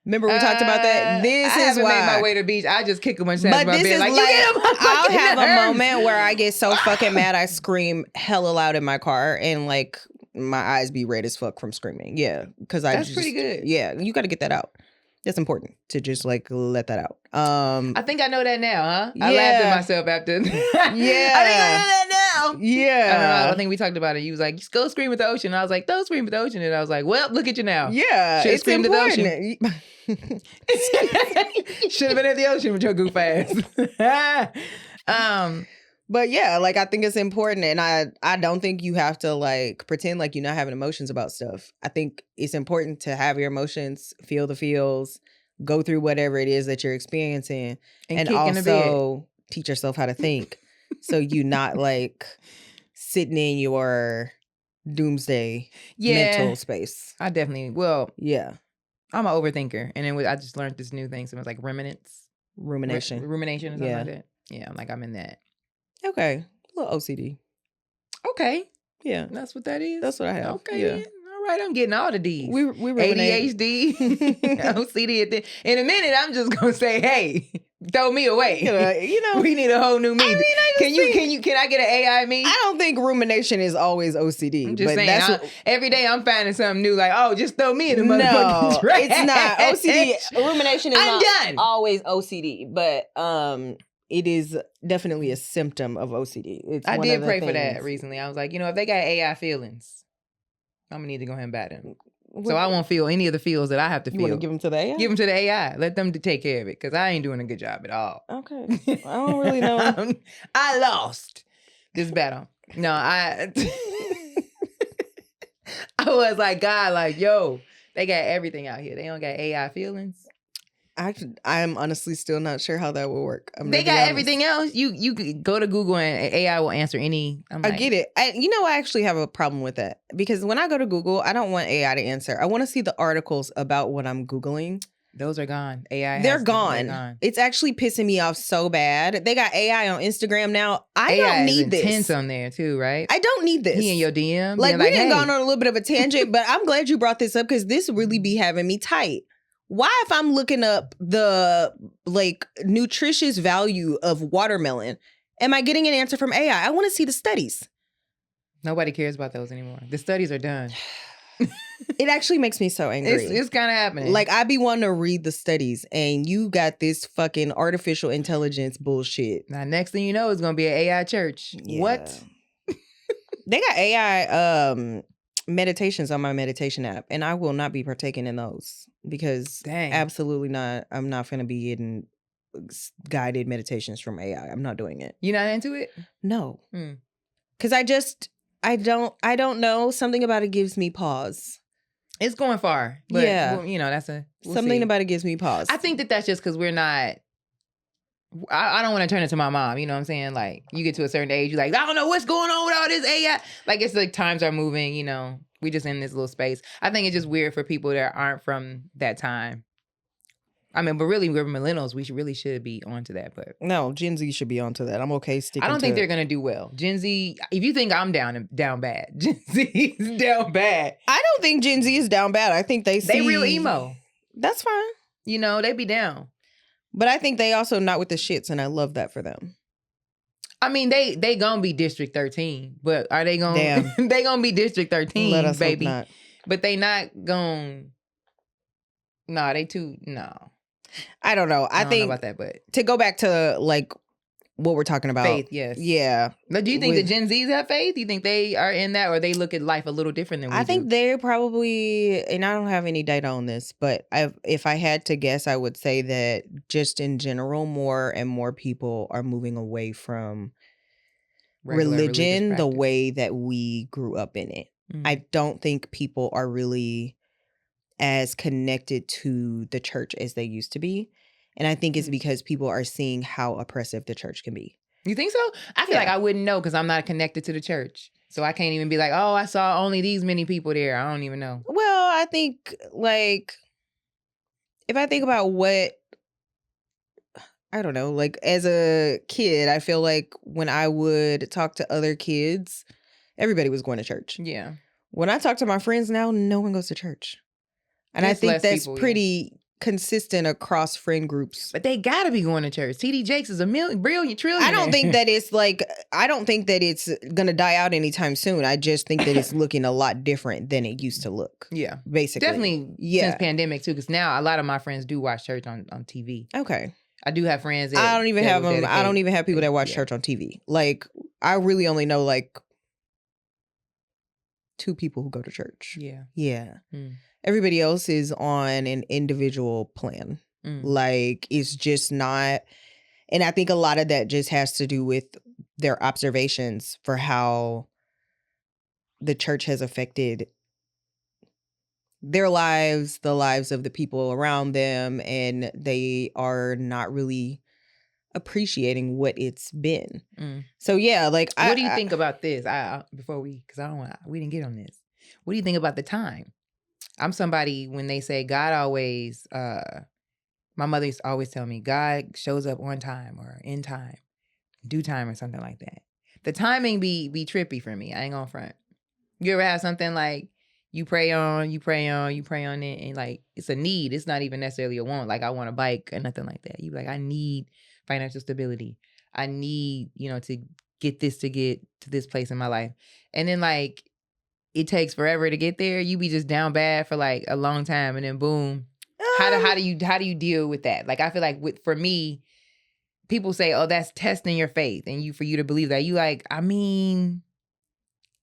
Remember we talked about that? This I is haven't why. made my way to the beach. I just kick them when my bed. Like, I'll have a moment where I get so fucking mad I scream hella loud in my car and like my eyes be red as fuck from screaming. Yeah, because that's pretty good. Yeah, you got to get that out. That's important to just like let that out. I think I know that now, huh? I laughed at myself after. Yeah, I think I know that now. Yeah, I think we talked about it. You was like, "Just go scream at the ocean." And I was like, "Don't scream at the ocean." And I was like, "Well, look at you now." Yeah, should have screamed at the ocean. Should have been at the ocean with your goof ass. But yeah, like I think it's important, and I don't think you have to like pretend like you're not having emotions about stuff. I think it's important to have your emotions, feel the feels, go through whatever it is that you're experiencing, and also teach yourself how to think, so you not like sitting in your doomsday mental space. I definitely I'm an overthinker, and then I just learned this new thing. So it was like rumination or something like that. Yeah, I'm in that. Okay, a little OCD. Okay, yeah, that's what that is. That's what I have. Okay, yeah. All right, I'm getting all the D's. We ADHD, OCD. In a minute, I'm just gonna say, hey, throw me away. We need a whole new me. Can I get an AI me? I don't think rumination is always OCD. I'm just saying. Every day I'm finding something new. Like, oh, just throw me in the motherfucking trash. It's not OCD. Rumination is not always OCD, but it is definitely a symptom of OCD. I did pray for that recently. I was like, if they got AI feelings, I'm gonna need to go ahead and bat them. So I won't feel any of the feels that I have to feel. You want to give them to the AI? Give them to the AI. Let them take care of it, because I ain't doing a good job at all. Okay. I don't really know. I lost this battle. No, I was like, God, like, yo, they got everything out here. They don't got AI feelings. I am honestly still not sure how that will work. They got everything else. You could go to Google and AI will answer any. I get it. I actually have a problem with that, because when I go to Google, I don't want AI to answer. I want to see the articles about what I'm Googling. Those are gone. They're gone. It's actually pissing me off so bad. They got AI on Instagram now. I don't need this. AI is intense on there too, right? I don't need this. He in your DM. Like, we done gone on a little bit of a tangent, but I'm glad you brought this up because this really be having me tight. Why, if I'm looking up the nutritious value of watermelon, am I getting an answer from AI? I want to see the studies. Nobody cares about those anymore. The studies are done. It actually makes me so angry. It's kind of happening. Like, I be wanting to read the studies, and you got this fucking artificial intelligence bullshit. Now, next thing you know, it's gonna be an AI church. Yeah. What? They got AI meditations on my meditation app, and I will not be partaking in those because absolutely not. I'm not gonna be getting guided meditations from AI. I'm not doing it. You're not into it? No, because I don't know. Something about it gives me pause. It's going far. But, yeah. That's something about it gives me pause. I think that's just because we're not. I don't want to turn into my mom. You know what I'm saying? Like, you get to a certain age, you're like, I don't know what's going on with all this AI. Like, it's like times are moving, we just in this little space. I think it's just weird for people that aren't from that time. I mean, but really, we're millennials. We really should be onto that. But no, Gen Z should be onto that. I'm okay sticking. I don't think they're gonna do well. Gen Z. If you think I'm down bad, Gen Z is down bad. I don't think Gen Z is down bad. I think they real emo. That's fine. They be down. But I think they also not with the shits, and I love that for them. I mean, they gonna be District 13, but are they gonna? Damn. They gonna be District 13, Let us baby. Hope not. But they not gonna. No, they too. No. I don't know. I think know about that, but to go back to what we're talking about, faith. Yes. Yeah. But do you think the Gen Zs have faith? Do you think they are in that, or they look at life a little different than we do? I think they're probably, and I don't have any data on this, but if I had to guess, I would say that just in general, more and more people are moving away from religion the way that we grew up in it. I don't think people are really as connected to the church as they used to be. And I think it's because people are seeing how oppressive the church can be. You think so? I feel like I wouldn't know because I'm not connected to the church. So I can't even be like, oh, I saw only these many people there. I don't even know. Well, I think if I think about I don't know, as a kid, I feel like when I would talk to other kids, everybody was going to church. Yeah. When I talk to my friends now, no one goes to church. And I think that's pretty consistent across friend groups. But they gotta be going to church. TD Jakes is a brilliant trillion. I don't think that it's I don't think that it's gonna die out anytime soon. I just think that it's looking a lot different than it used to look. Yeah. Basically. Definitely since pandemic too, because now a lot of my friends do watch church on TV. Okay. I do have friends that I don't even have them. I don't even have people that watch church on TV. I really only know 2 people who go to church. Yeah. Yeah. Everybody else is on an individual plan. It's just not. And I think a lot of that just has to do with their observations for how the church has affected their lives, the lives of the people around them, and they are not really appreciating what it's been. So yeah, what do you think about this? We didn't get on this. What do you think about the time? I'm somebody, when they say God always, my mother used to always tell me, God shows up on time or in time, due time or something like that. The timing be trippy for me. I ain't gonna front. You ever have something you pray on it, and it's a need. It's not even necessarily a want. I want a bike or nothing like that. You be I need financial stability. I need, to get to this place in my life. And then it takes forever to get there. You be just down bad for a long time, and then boom. How do you deal with that? I feel for me, people say, "Oh, that's testing your faith," and for you to believe that.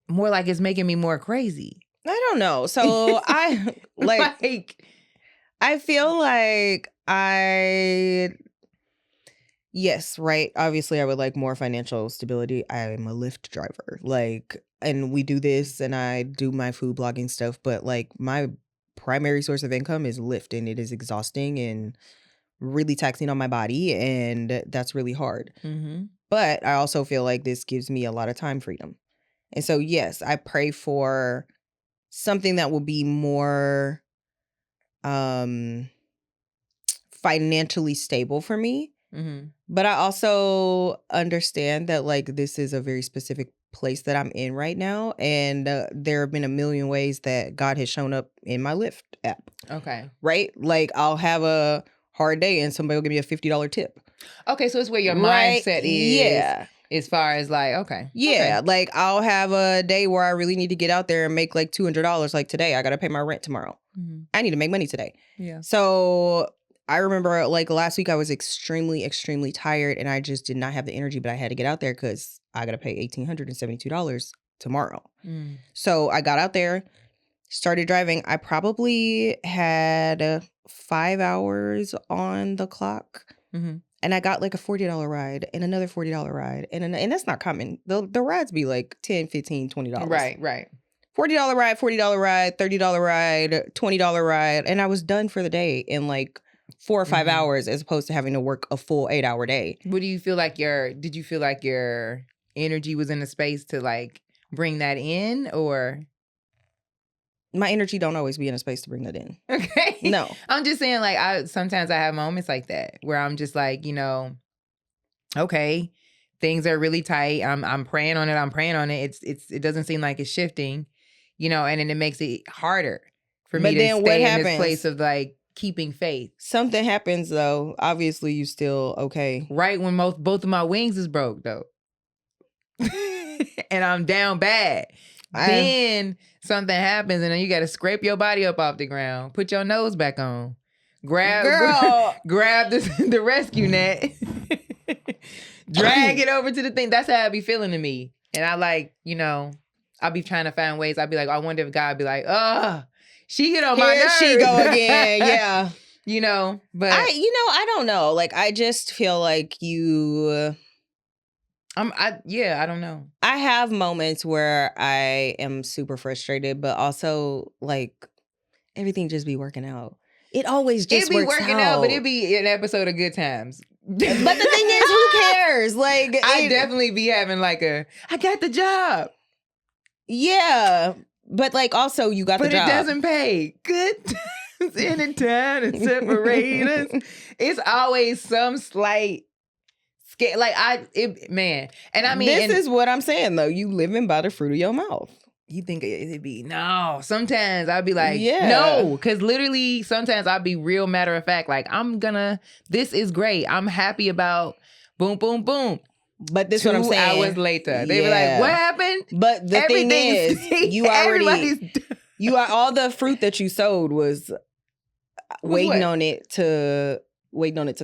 More it's making me more crazy. I don't know. So I I feel yes, right. Obviously, I would like more financial stability. I'm a Lyft driver. And we do this, and I do my food blogging stuff, but my primary source of income is Lyft, and it is exhausting and really taxing on my body, and that's really hard. But I also feel this gives me a lot of time freedom. And so, yes, I pray for something that will be more financially stable for me. Mm-hmm. But I also understand that like this is a very specific place that I'm in right now. And there have been a million ways that God has shown up in my Lyft app. Okay. Right? Like I'll have a hard day and somebody will give me a $50 tip. Okay, so it's where your mindset is. Yeah. As far as like, okay. Yeah, okay. Like I'll have a day where I really need to get out there and make like $200. Like today, I got to pay my rent tomorrow. Mm-hmm. I need to make money today. Yeah. So I remember like last week I was extremely, extremely tired and I just did not have the energy, but I had to get out there because I got to pay $1,872 tomorrow. Mm. So I got out there, started driving. I probably had 5 hours on the clock. Mm-hmm. And I got like a $40 ride and another $40 ride. And that's not common. The rides be like $10, $15, $20. Right. $40 ride, $40 ride, $30 ride, $20 ride. And I was done for the day in like 4 or 5 hours as opposed to having to work a full 8-hour day. What do you feel like did you feel like your energy was in a space to like bring that in or? My energy don't always be in a space to bring that in. Okay. No. I'm just saying like sometimes I have moments like that where I'm just like, okay, things are really tight. I'm praying on it. It doesn't seem like it's shifting, and then it makes it harder for me to stay in this place of like keeping faith. Something happens though. Obviously you still okay. Right when both of my wings is broke though. And I'm down bad. Then something happens and then you got to scrape your body up off the ground. Put your nose back on. Grab the rescue net. Drag it over to the thing. That's how I be feeling to me. And I like, I'll be trying to find ways. I'll be like, I wonder if God be like, she get on my nerves. Here she go again. Yeah. But I don't know. Like, I just feel like you... I don't know. I have moments where I am super frustrated, but also like everything just be working out. It always just works out. It be working out, but it be an episode of Good Times. But the thing is, who cares? Like, I definitely be having like I got the job. Yeah, but like also you got the job. But it doesn't pay. Good times anytime and separate us. It's always some slight. Like and I mean, this is what I'm saying though. You living by the fruit of your mouth. You think it'd be no? Sometimes I'd be like, no, because literally sometimes I'd be real matter of fact. Like this is great. I'm happy about boom, boom, boom. But this is what I'm saying. 2 hours later, they were like, what happened? But the thing is, you are all the fruit that you sowed was waiting on it to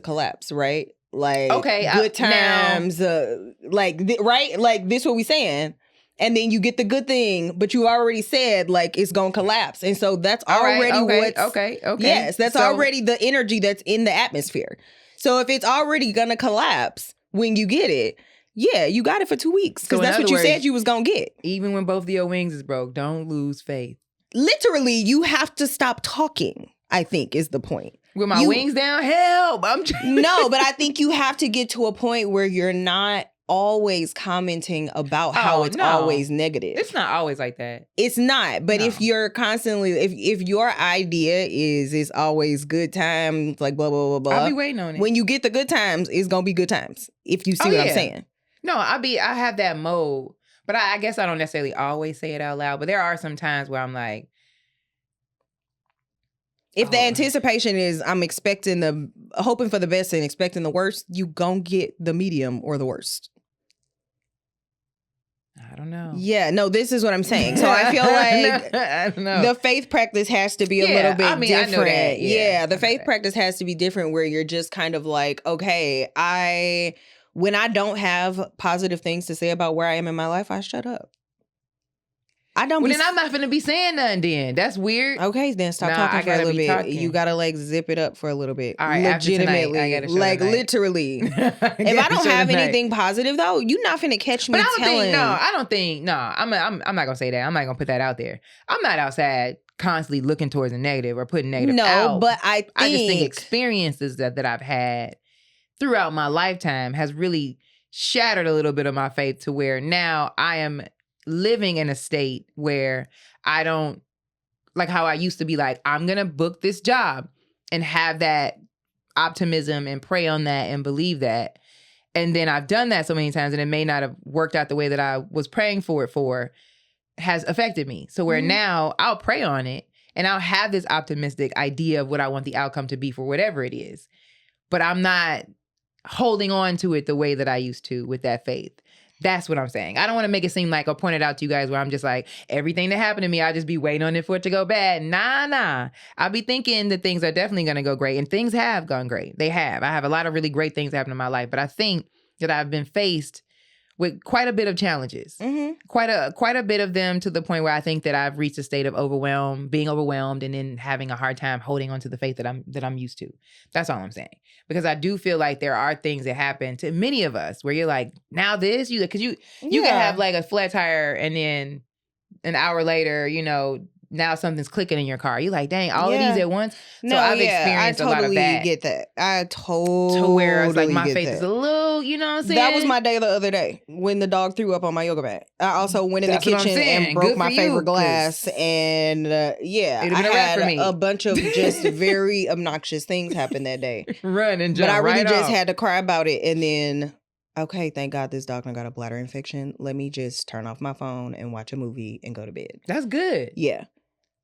collapse, right? Like, okay, good times, right? Like, this what we saying. And then you get the good thing, but you already said, like, it's going to collapse. And so that's already Okay. Yes, that's already the energy that's in the atmosphere. So if it's already going to collapse when you get it, yeah, you got it for 2 weeks. Because that's what you said you was going to get. Even when both of your wings is broke, don't lose faith. Literally, you have to stop talking, I think, is the point. With my wings down? Help! No, but I think you have to get to a point where you're not always commenting about how it's always negative. It's not always like that. It's not. But if you're constantly, if your idea is it's always good times, like blah, blah, blah, blah. I'll be waiting on it. When you get the good times, it's going to be good times. If you see what I'm saying. No, I have that mode. But I guess I don't necessarily always say it out loud. But there are some times where I'm like, if the anticipation is I'm hoping for the best and expecting the worst, you gon' get the medium or the worst. I don't know. Yeah, no, this is what I'm saying. So I feel like I don't know. The faith practice has to be a little bit different. I know that. Yeah, the faith practice has to be different where you're just kind of like, okay, when I don't have positive things to say about where I am in my life, I shut up. Then I'm not finna be saying nothing then. That's weird. Okay, then stop talking for a little bit. Talking. You gotta like zip it up for a little bit. All right, legitimately. Tonight, I gotta show like literally. If I don't have anything positive though, you're not finna catch me telling. I don't think. I'm not gonna say that. I'm not gonna put that out there. I'm not outside constantly looking towards the negative or putting negative out. No, but I just think experiences that I've had throughout my lifetime has really shattered a little bit of my faith to where now I am living in a state where I don't like how I used to be like, I'm going to book this job and have that optimism and pray on that and believe that. And then I've done that so many times and it may not have worked out the way that I was praying for it has affected me. So where now I'll pray on it and I'll have this optimistic idea of what I want the outcome to be for whatever it is. But I'm not holding on to it the way that I used to with that faith. That's what I'm saying. I don't want to make it seem like, or point it out to you guys where I'm just like, everything that happened to me, I just be waiting on it for it to go bad. Nah. I'll be thinking that things are definitely going to go great. And things have gone great. They have. I have a lot of really great things happen in my life. But I think that I've been faced with quite a bit of challenges. Quite a bit of them to the point where I think that I've reached a state of being overwhelmed and then having a hard time holding on to the faith that I'm used to. That's all I'm saying. Because I do feel like there are things that happen to many of us where you're like, now this, because you can have like a flat tire and then an hour later, now something's clicking in your car. You're like, dang, all of these at once. So I've experienced a lot of that. I totally get that. I totally to where it's like my faith is a little, you know what I'm saying? That was my day the other day when the dog threw up on my yoga mat. I also went in the kitchen and broke my favorite glass. And I had a bunch of just very obnoxious things happen that day. Run and jump. But I really just had to cry about it. And then, okay, thank God this dog got a bladder infection. Let me just turn off my phone and watch a movie and go to bed. That's good. Yeah.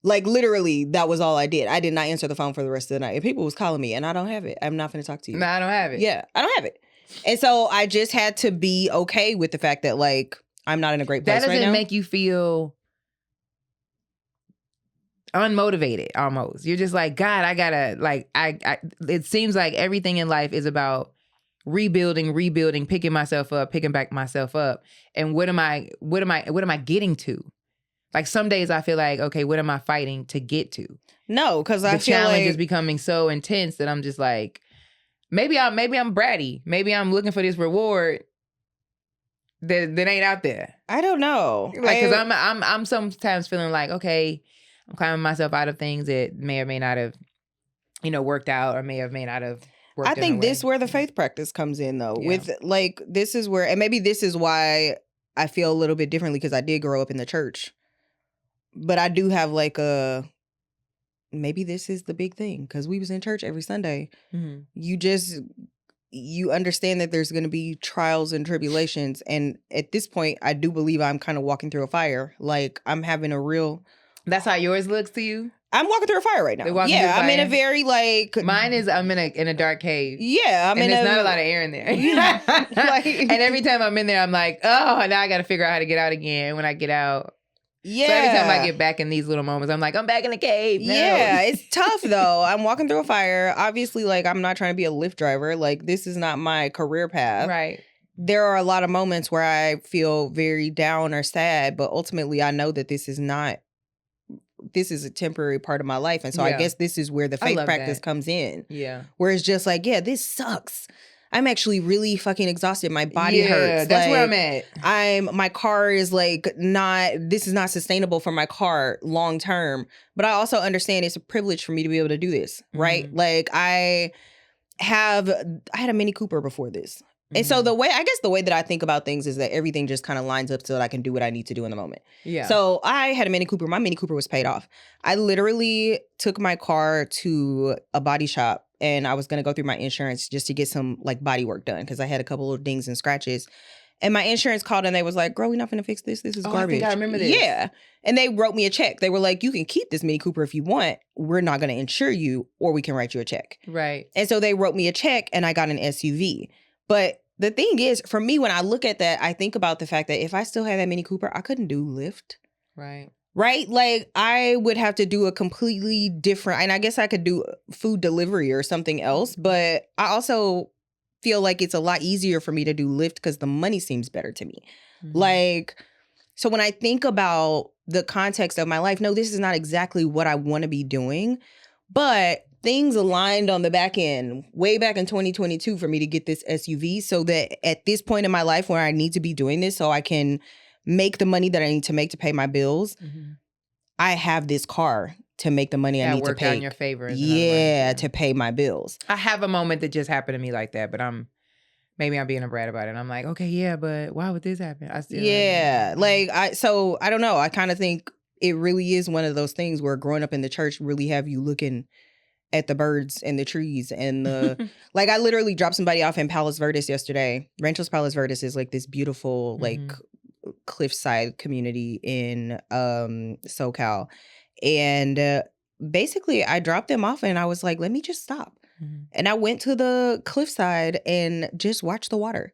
Like, literally, that was all I did. I did not answer the phone for the rest of the night. If people was calling me and I don't have it, I'm not going to talk to you. No, I don't have it. Yeah, I don't have it. And so I just had to be okay with the fact that, like, I'm not in a great place right now. That doesn't make you feel unmotivated almost. You're just like, God, I gotta, like, it seems like everything in life is about rebuilding, picking myself up, picking back myself up. And what am I getting to? Like some days I feel like, okay, what am I fighting to get to? No, because I feel the challenge is becoming so intense that I'm just like, maybe I'm bratty. Maybe I'm looking for this reward that ain't out there. I don't know. Like, because I'm sometimes feeling like, okay, I'm climbing myself out of things that may or may not have, worked out or may not have worked. I think this is where the faith practice comes in, though. Yeah. With like, this is where, and maybe this is why I feel a little bit differently because I did grow up in the church. But I do have like maybe this is the big thing because we was in church every Sunday. Mm-hmm. You understand that there's going to be trials and tribulations. And at this point, I do believe I'm kind of walking through a fire. Like I'm having a real. That's how yours looks to you? I'm walking through a fire right now. Yeah, I'm in a very like. Mine is I'm in a dark cave. Yeah, and there's not a lot of air in there. And every time I'm in there, I'm like, oh, now I got to figure out how to get out again. When I get out. Yeah. So every time I get back in these little moments, I'm like, I'm back in the cave. No. Yeah, it's tough though. I'm walking through a fire. Obviously, like I'm not trying to be a Lyft driver. Like this is not my career path. Right. There are a lot of moments where I feel very down or sad, but ultimately I know that this is a temporary part of my life. And so I guess this is where the faith practice comes in. Yeah. Where it's just like, yeah, this sucks. I'm actually really fucking exhausted. My body hurts. That's like, where I'm at. My car is like this is not sustainable for my car long term. But I also understand it's a privilege for me to be able to do this, right? Mm-hmm. Like I had a Mini Cooper before this. Mm-hmm. And so the way that I think about things is that everything just kind of lines up so that I can do what I need to do in the moment. Yeah. So I had a Mini Cooper. My Mini Cooper was paid off. I literally took my car to a body shop and I was going to go through my insurance just to get some like body work done because I had a couple of dings and scratches. And my insurance called and they was like, girl, we're not going to fix this. This is garbage. I think I remember this. Yeah. And they wrote me a check. They were like, you can keep this Mini Cooper if you want. We're not going to insure you or we can write you a check. Right. And so they wrote me a check and I got an SUV. But the thing is, for me, when I look at that, I think about the fact that if I still had that Mini Cooper, I couldn't do Lyft. Right. Right? Like, I would have to do a completely different, and I guess I could do food delivery or something else, but I also feel like it's a lot easier for me to do Lyft because the money seems better to me. Mm-hmm. Like, so when I think about the context of my life, no, this is not exactly what I want to be doing, but things aligned on the back end way back in 2022 for me to get this SUV so that at this point in my life where I need to be doing this so I can make the money that I need to make to pay my bills, mm-hmm. I have this car to make the money I need to pay. Work out in your favor. Yeah, to pay my bills. I have a moment that just happened to me like that, but maybe I'm being a brat about it. I'm like, okay, yeah, but why would this happen? I don't know. I kind of think it really is one of those things where growing up in the church really have you looking at the birds and the trees and the like. I literally dropped somebody off in Palos Verdes yesterday. Ranchos Palos Verdes is like this beautiful like cliffside community in SoCal, and basically I dropped them off and I was like, let me just stop. And I went to the cliffside and just watched the water.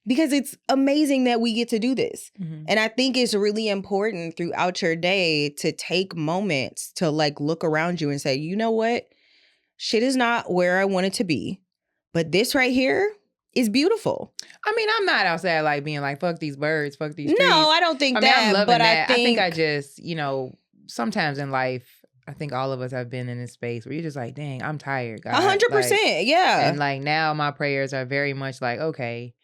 Because it's amazing that we get to do this. And I think it's really important throughout your day to take moments to like look around you and say, you know what? Shit is not where I want it to be. But this right here is beautiful. I mean, I'm not outside like being like, fuck these birds, fuck these trees. No, I don't think that. I'm loving but that. I think I just, you know, sometimes in life, I think all of us have been in this space where you're just like, dang, I'm tired, God. 100%, yeah. And like now my prayers are very much like, okay,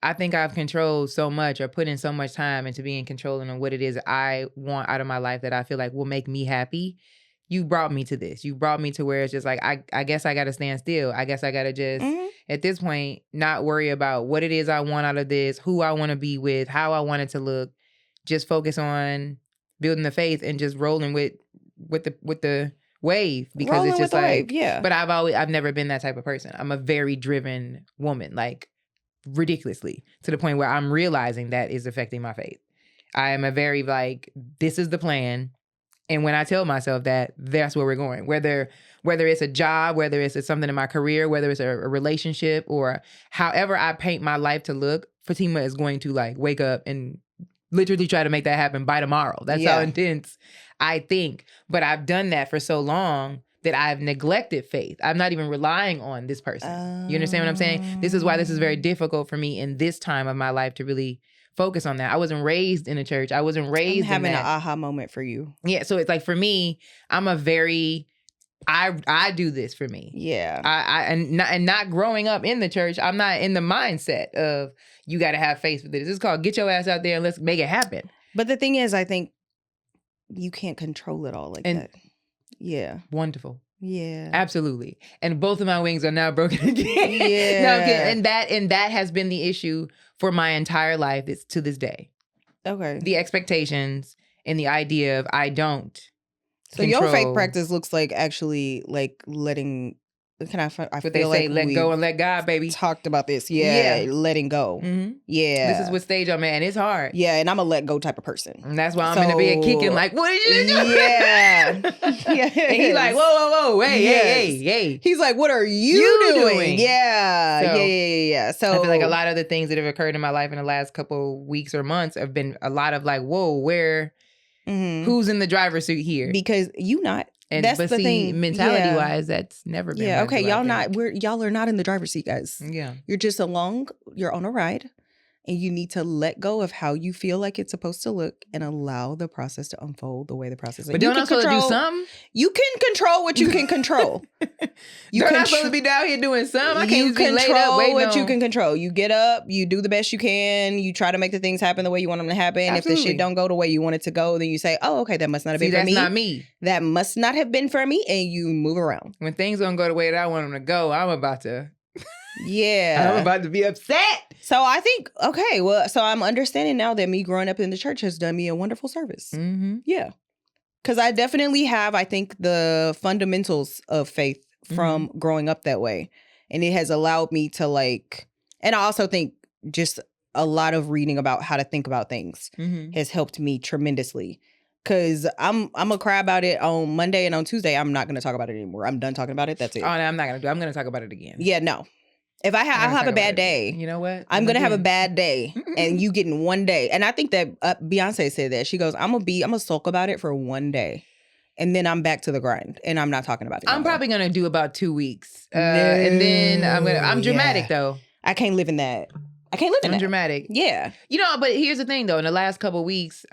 I think I've controlled so much or put in so much time into being controlling on what it is I want out of my life that I feel like will make me happy. You brought me to this. You brought me to where it's just like, I guess I got to stand still. I guess I got to just, at this point, not worry about what it is I want out of this, who I want to be with, how I want it to look. Just focus on building the faith and just rolling with the wave, because rolling it's just like, wave, yeah. But I've never been that type of person. I'm a very driven woman, like ridiculously, to the point where I'm realizing that is affecting my faith. I am a very like, this is the plan. And when I tell myself that, that's where we're going. Whether it's a job, whether it's something in my career, whether it's a relationship, or however I paint my life to look, Fatimah is going to like wake up and literally try to make that happen by tomorrow. That's how intense I think. But I've done that for so long that I've neglected faith. I'm not even relying on this person. You understand what I'm saying? This is why this is very difficult for me in this time of my life to really focus on that. I wasn't raised in a church. I wasn't raised in having that. an aha moment for you. Yeah, so it's like for me, I'm a very, I do this for me. Yeah. And not growing up in the church, I'm not in the mindset of you got to have faith with this. It's called get your ass out there and let's make it happen. But the thing is, I think you can't control it all like that. Yeah. Wonderful. Yeah. Absolutely. And both of my wings are now broken again. Yeah. No, I'm kidding. And that has been the issue for my entire life. It's to this day. Okay. The expectations and the idea of I don't. So your faith practice looks like actually like letting. I feel what they say, like let go and let God, baby. Talked about this. Yeah. Letting go. Mm-hmm. Yeah. This is what stage I'm at, and it's hard. Yeah, and I'm a let go type of person. And that's why I'm in the bed kicking like, what did you do? Yeah. Yeah. And he's like, whoa. Hey. He's like, what are you doing? Yeah. So, yeah. So I feel like a lot of the things that have occurred in my life in the last couple weeks or months have been a lot of like, whoa, who's in the driver's seat here? Because you not. And that's but the thing. Mentality wise, that's never been. Yeah, okay. Y'all are not in the driver's seat, guys. Yeah. You're just you're on a ride, and you need to let go of how you feel like it's supposed to look and allow the process to unfold the way the process is. But don't I supposed to do something? You can control what you can control. You're not supposed to be down here doing something. I can't control be laid up waiting what you can control. You get up, you do the best you can, you try to make the things happen the way you want them to happen. Absolutely. If the shit don't go the way you want it to go, then you say, oh, okay, that must not have been for me. That's not me. That must not have been for me, and you move around. When things don't go the way that I want them to go, I'm about to be upset. So I think, okay, well, so I'm understanding now that me growing up in the church has done me a wonderful service. Mm-hmm. Yeah. Because I definitely have, I think, the fundamentals of faith from growing up that way. And it has allowed me to like, and I also think just a lot of reading about how to think about things has helped me tremendously. Because I'm gonna cry about it on Monday, and on Tuesday, I'm not going to talk about it anymore. I'm done talking about it. That's it. Oh, no, I'm not going to do it. I'm going to talk about it again. Yeah, no. If I'll have a bad day. You know what? I'm going to have a bad day and you getting one day. And I think that Beyonce said that. She goes, I'm going to sulk about it for one day. And then I'm back to the grind and I'm not talking about it. I'm probably going to do about 2 weeks. And then I'm dramatic though. I can't live in that. I'm dramatic. Yeah. You know, but here's the thing though. In the last couple of weeks,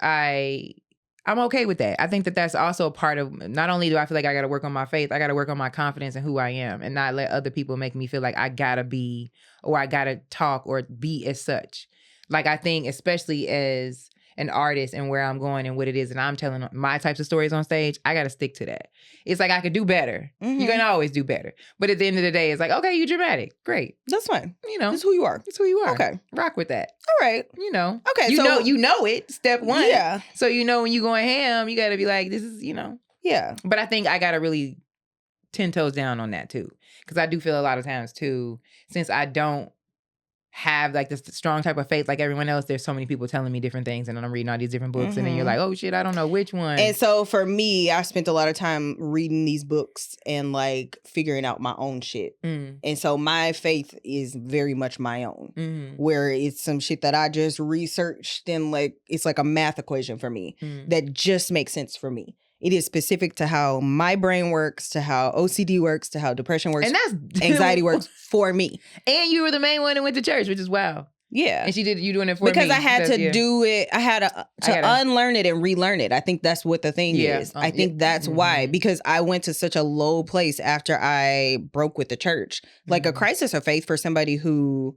I'm okay with that. I think that that's also a part of, not only do I feel like I got to work on my faith, I got to work on my confidence in who I am and not let other people make me feel like I got to be, or I got to talk or be as such. Like I think especially as an artist and where I'm going and what it is and I'm telling my types of stories on stage, I got to stick to that. It's like I could do better. You can always do better. But at the end of the day, it's like, okay, you're dramatic. Great. That's fine. You know. That's who you are. It's who you are. Okay. Rock with that. All right. You know. Okay. You know it. Step one. Yeah. So you know when you going ham, you got to be like, this is, you know. Yeah. But I think I got to really 10 toes down on that too. Because I do feel a lot of times too, since I don't have like this strong type of faith like everyone else, there's so many people telling me different things, and then I'm reading all these different books, and then you're like, oh shit, I don't know which one. And so for me, I spent a lot of time reading these books and like figuring out my own shit. And so my faith is very much my own, where it's some shit that I just researched, and like it's like a math equation for me that just makes sense for me. It is specific to how my brain works, to how OCD works, to how depression works, and that's anxiety works for me. And you were the main one that went to church, which is wow. Yeah. And you doing it for because me. I had to do it. I had to unlearn it and relearn it. I think that's what the thing is. I think that's why. Because I went to such a low place after I broke with the church. Like a crisis of faith for somebody who...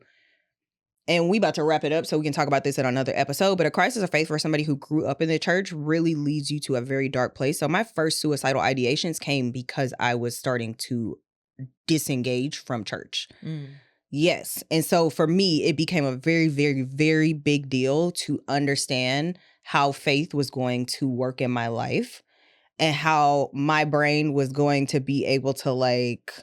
And we about to wrap it up so we can talk about this in another episode. But a crisis of faith for somebody who grew up in the church really leads you to a very dark place. So my first suicidal ideations came because I was starting to disengage from church. Yes. And so for me, it became a very, very, very big deal to understand how faith was going to work in my life and how my brain was going to be able to like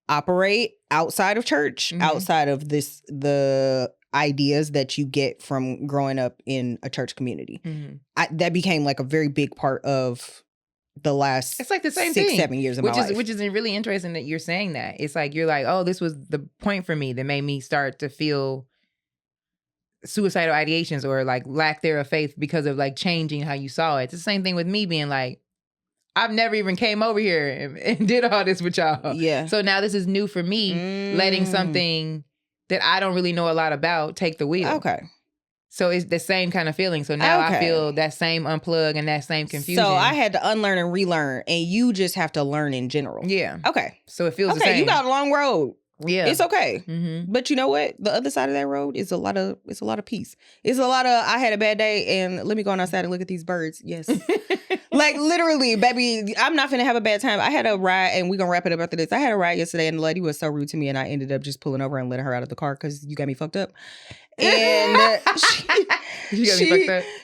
operate outside of church, outside of the ideas that you get from growing up in a church community. That became like a very big part of the last it's like the same 6-7 years of my life. Which is really interesting that you're saying that. It's like, you're like, oh, this was the point for me that made me start to feel suicidal ideations or like lack there of faith because of like changing how you saw it. It's the same thing with me being like, I've never even came over here and did all this with y'all. Yeah. So now this is new for me, letting something that I don't really know a lot about take the wheel. Okay. So it's the same kind of feeling. So now I feel that same unplug and that same confusion. So I had to unlearn and relearn, and you just have to learn in general. Yeah. Okay. So it feels the same. Okay, you got a long road. Yeah. It's okay. But you know what? The other side of that road is a lot of peace. It's a lot of, I had a bad day and let me go on outside and look at these birds. Yes. Like literally, baby, I'm not finna have a bad time. I had a ride, and we're gonna wrap it up after this. I had a ride yesterday, and the lady was so rude to me, and I ended up just pulling over and letting her out of the car because you got me fucked up. And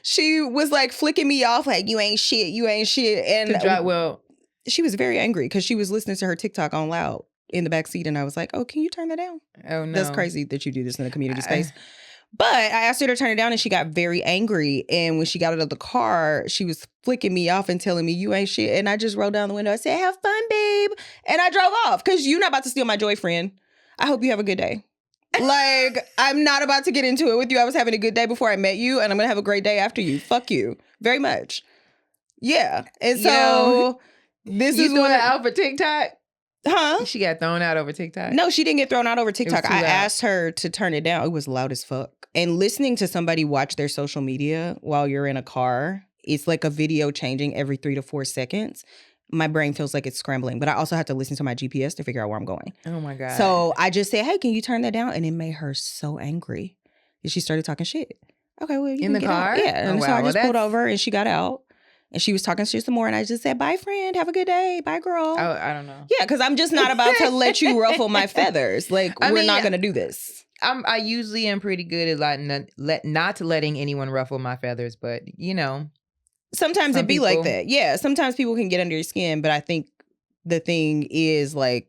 she was like flicking me off like, you ain't shit. And she was very angry because she was listening to her TikTok on loud in the back seat, and I was like, oh, can you turn that down? Oh no, that's crazy that you do this in a community space. But I asked her to turn it down, and she got very angry. And when she got out of the car, she was flicking me off and telling me, you ain't shit. And I just rolled down the window. I said, have fun, babe. And I drove off because you're not about to steal my joy, friend. I hope you have a good day. Like, I'm not about to get into it with you. I was having a good day before I met you, and I'm going to have a great day after you. Fuck you. Very much. Yeah. And so this is doing it out for TikTok? Huh? She got thrown out over TikTok? No, she didn't get thrown out over TikTok. I asked her to turn it down. It was loud as fuck. And listening to somebody watch their social media while you're in a car, it's like a video changing every 3 to 4 seconds. My brain feels like it's scrambling. But I also have to listen to my GPS to figure out where I'm going. Oh my God. So I just said, hey, can you turn that down? And it made her so angry. And she started talking shit. Okay, well, you in the car? Yeah. And so I just pulled over, and she got out. And she was talking shit some more, and I just said, bye, friend. Have a good day. Bye, girl. Oh, I don't know. Yeah, because I'm just not about to let you ruffle my feathers. Like, we're not going to do this. I usually am pretty good at not letting anyone ruffle my feathers, but, you know. Sometimes it be like that. Yeah, sometimes people can get under your skin, but I think the thing is, like,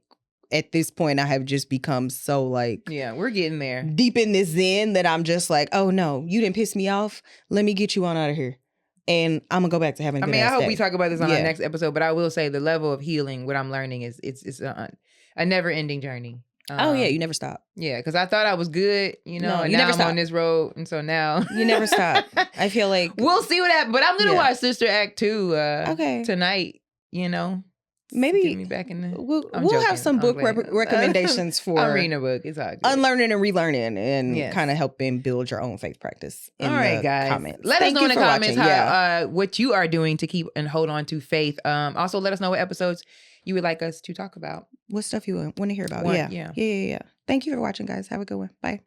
at this point, I have just become so, like... Yeah, we're getting there. Deep in this zen that I'm just like, oh, no, you didn't piss me off. Let me get you on out of here. And I'm going to go back to having a good I hope day. we talk about this on our next episode, but I will say the level of healing, what I'm learning is it's a never-ending journey. You never stop. Yeah, because I thought I was good, and now I'm on this road, and so now... You never stop. I feel like... We'll see what happens, but I'm going to watch Sister Act 2 tonight, Maybe get me back in the... We'll have some book recommendations for... I'm reading a book. It's all good. Unlearning and relearning and kind of helping build your own faith practice in all right, guys. Comments. Let us know in the comments how, what you are doing to keep and hold on to faith. Also, let us know what episodes you would like us to talk about. What stuff you want to hear about. Yeah. Thank you for watching, guys. Have a good one. Bye.